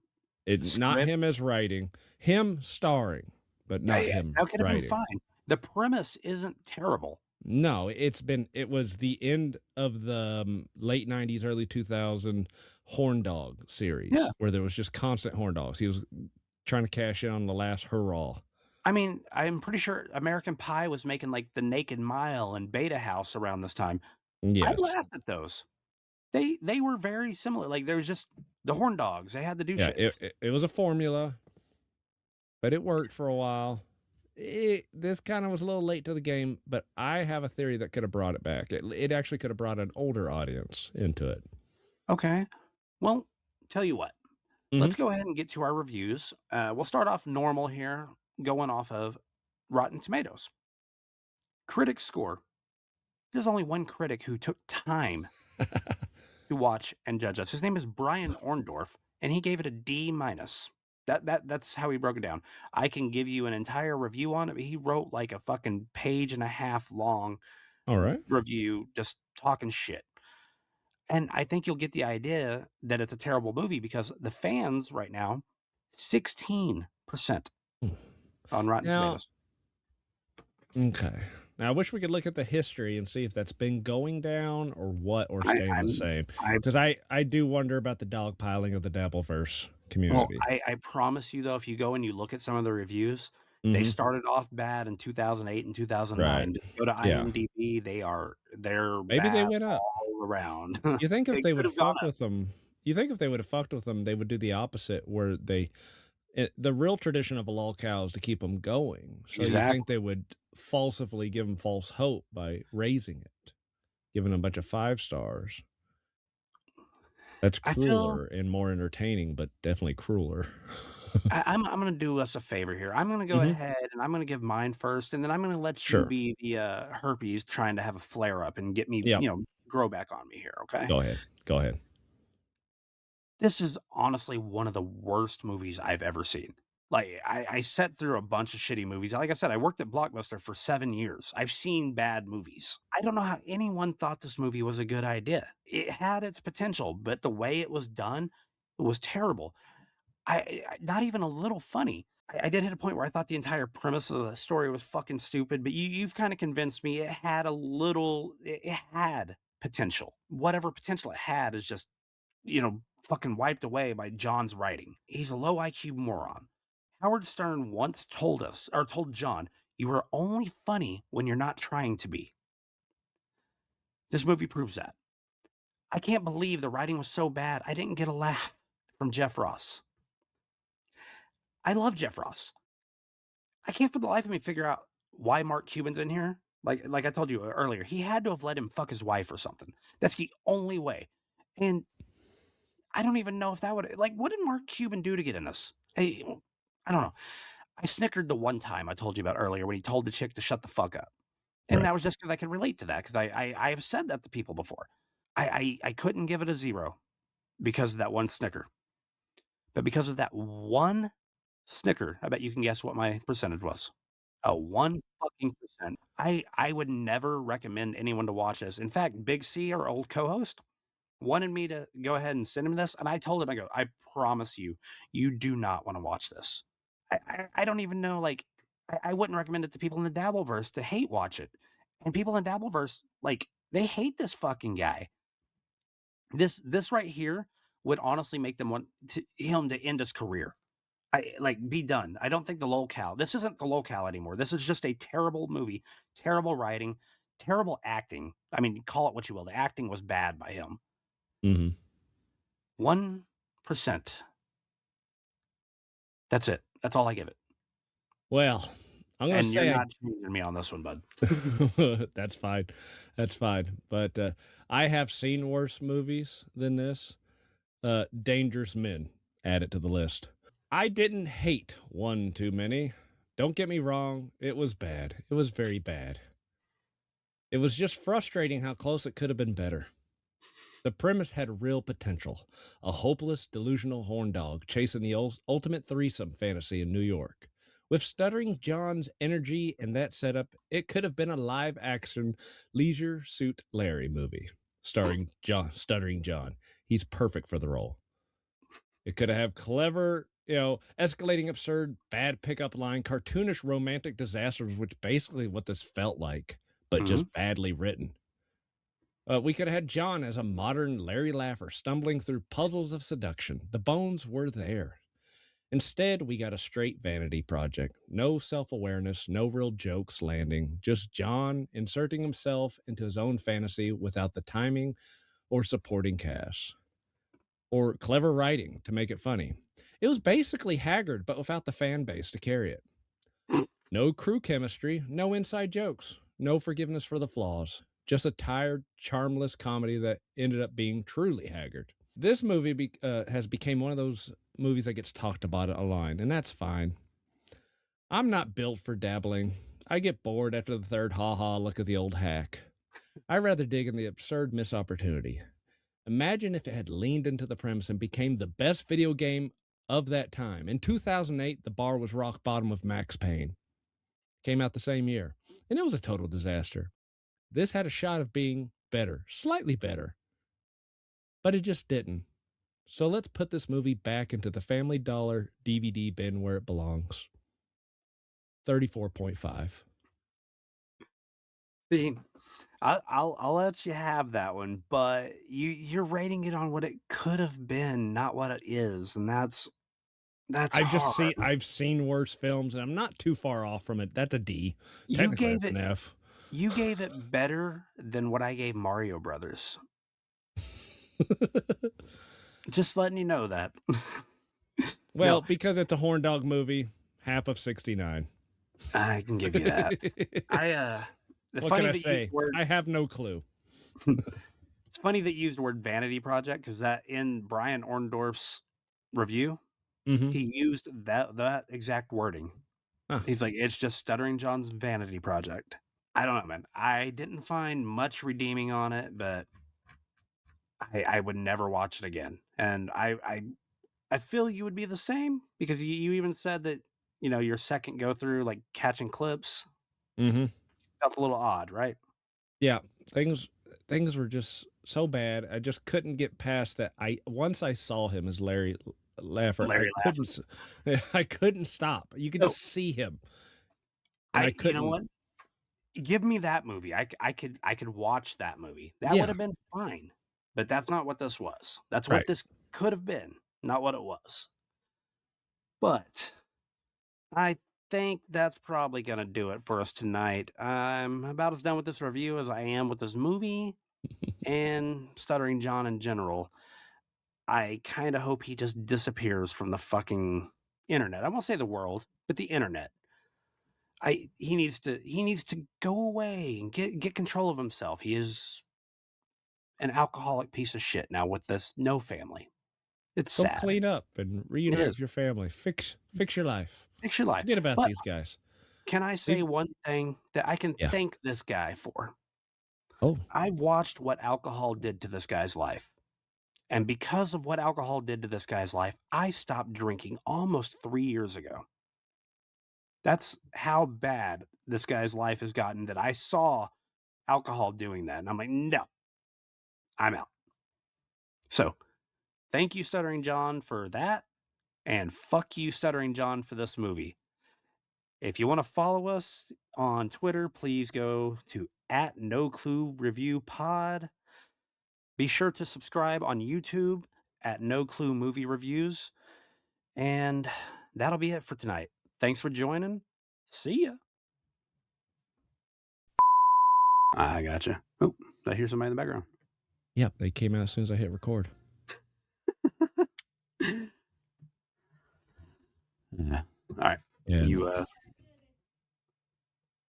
It's not script- him as writing, him starring, but not him That could have writing. been fine. The premise isn't terrible. No, it was the end of the late 90s, early 2000 Horn Dog series where there was just constant horn dogs. He was trying to cash in on the last hurrah. I mean, I'm pretty sure American Pie was making like The Naked Mile and Beta House around this time. Yes. I laughed at those. They were very similar. Like there was just the horn dogs. They had to do shit. It was a formula, but it worked for a while. This kind of was a little late to the game, but I have a theory that could have brought it back. It actually could have brought an older audience into it. Okay. Well, tell you what. Let's go ahead and get to our reviews. We'll start off normal here, going off of Rotten Tomatoes. Critic score. There's only one critic who took time to watch and judge us. His name is Brian Orndorff, and he gave it a D-. That's how he broke it down. I can give you an entire review on it, but he wrote like a fucking page and a half long All right. review just talking shit. And I think you'll get the idea that it's a terrible movie because the fans right now, 16% on Rotten Tomatoes. Okay. Now, I wish we could look at the history and see if that's been going down or what, or staying the same. Because I do wonder about the dogpiling of the Dabbleverse community. Well, I promise you, though, if you go and you look at some of the reviews, they started off bad in 2008 and 2009. Right. Go to IMDb, they're Maybe bad they went up all around. You think if They they would could have gone fuck with them, you think if they would have fucked with them, they would do the opposite, where the real tradition of a lolcow is to keep them going. So you Exactly. think they would falsifully give them false hope by raising it, giving them a bunch of 5 stars. That's crueler and more entertaining, but definitely crueler. I'm going to do us a favor here. I'm going to go ahead and I'm going to give mine first, and then I'm going to let you be the herpes trying to have a flare up and get me, grow back on me here. Okay. Go ahead. This is honestly one of the worst movies I've ever seen. Like I sat through a bunch of shitty movies. Like I said, I worked at Blockbuster for 7 years. I've seen bad movies. I don't know how anyone thought this movie was a good idea. It had its potential, but the way it was done, it was terrible. I not even a little funny. I did hit a point where I thought the entire premise of the story was fucking stupid, but you've kind of convinced me it had it had potential. Whatever potential it had is just, fucking wiped away by John's writing. He's a low IQ moron. Howard Stern once told John, you are only funny when you're not trying to be. This movie proves that. I can't believe the writing was so bad I didn't get a laugh from Jeff Ross. I love Jeff Ross. I can't for the life of me figure out why Mark Cuban's in here. Like I told you earlier, he had to have let him fuck his wife or something. That's the only way. And I don't even know if that would, what did Mark Cuban do to get in this? I don't know. I snickered the one time I told you about earlier when he told the chick to shut the fuck up. And that was just because I could relate to that, because I have said that to people before. I couldn't give it a 0 because of that one snicker. But because of that one snicker, I bet you can guess what my percentage was. A 1 fucking percent. I would never recommend anyone to watch this. In fact, Big C, our old co-host, wanted me to go ahead and send him this, and I told him, I promise you, you do not want to watch this. I don't even know, I wouldn't recommend it to people in the Dabbleverse to hate watch it. And people in Dabbleverse, they hate this fucking guy. This right here would honestly make them want him to end his career. Be done. I don't think the locale. This isn't the locale anymore. This is just a terrible movie, terrible writing, terrible acting. I mean, call it what you will. The acting was bad by him. 1%. That's it. That's all I give it. Well, I'm going to say you're not changing me on this one, bud. That's fine. That's fine. But I have seen worse movies than this. Dangerous Men. Add it to the list. I didn't hate One Too Many. Don't get me wrong, it was bad. It was very bad. It was just frustrating how close it could have been better. The premise had real potential. A hopeless, delusional horn dog chasing the ultimate threesome fantasy in New York. With Stuttering John's energy and that setup, it could have been a live-action Leisure Suit Larry movie starring Stuttering John. He's perfect for the role. It could have clever, escalating absurd, bad pickup line, cartoonish romantic disasters, which basically what this felt like, but just badly written. We could have had John as a modern Larry Laffer stumbling through puzzles of seduction. The bones were there. Instead, we got a straight vanity project. No self-awareness, no real jokes landing, just John inserting himself into his own fantasy without the timing or supporting cast. Or clever writing to make it funny. It was basically Haggard, but without the fan base to carry it. No crew chemistry, no inside jokes, no forgiveness for the flaws. Just a tired, charmless comedy that ended up being truly Haggard. This movie has become one of those movies that gets talked about online, and that's fine. I'm not built for dabbling. I get bored after the third ha-ha look at the old hack. I rather dig in the absurd missed opportunity. Imagine if it had leaned into the premise and became the best video game of that time. In 2008, the bar was rock bottom with Max Payne. Came out the same year, and it was a total disaster. This had a shot of being better, slightly better, but it just didn't. So let's put this movie back into the Family Dollar DVD bin where it belongs. 34.5. See, I'll let you have that one, but you're rating it on what it could have been, not what it is, and that's hard. I've seen worse films, and I'm not too far off from it. That's a D. You Technically, gave it's an it F. you gave it better than what I gave Mario Brothers. Just letting you know that. Well, No, because it's a horn dog movie, half of 69. I can give you that. The What funny can I that you say? used the word I have no clue. it's funny that you used the word vanity project because that in Brian Orndorff's review, Mm-hmm. he used that exact wording. Huh. He's like, it's just Stuttering John's vanity project. I don't know, man. I didn't find much redeeming on it, but I would never watch it again. And I feel you would be the same because you even said that, your second go through, like catching clips, Mm-hmm. felt a little odd, right? Yeah, things were just so bad. I just couldn't get past that. Once I saw him as Larry Laffer, Larry Laffer. I couldn't stop. You could No. just see him, and I You know couldn't. what? Give me that movie. I could watch that movie. That Yeah. would have been fine. But that's not what this was. That's Right. what this could have been, not what it was. But I think that's probably going to do it for us tonight. I'm about as done with this review as I am with this movie and Stuttering John in general. I kind of hope he just disappears from the fucking internet. I won't say the world, but the internet. He needs to go away and get control of himself. He is an alcoholic piece of shit now with this no family. It's Go sad. clean up and reunite is. with your family. Fix your life. Fix your life. Forget about But these guys. can I say one thing that I can Yeah. thank this guy for? Oh, I've watched what alcohol did to this guy's life. And because of what alcohol did to this guy's life, I stopped drinking almost 3 years ago. That's how bad this guy's life has gotten that I saw alcohol doing that. And I'm like, no, I'm out. So thank you, Stuttering John, for that. And fuck you, Stuttering John, for this movie. If you want to follow us on Twitter, please go to @NoClueReviewPod. Be sure to subscribe on YouTube at No Clue Movie Reviews. And that'll be it for tonight. Thanks for joining. See ya. I gotcha. Oh, I hear somebody in the background. yep. They came out as soon as I hit record. Yeah. All right. And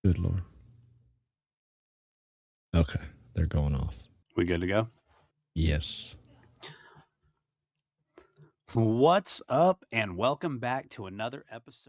good Lord. Okay, they're going off. We good to go? Yes. What's up, and welcome back to another episode.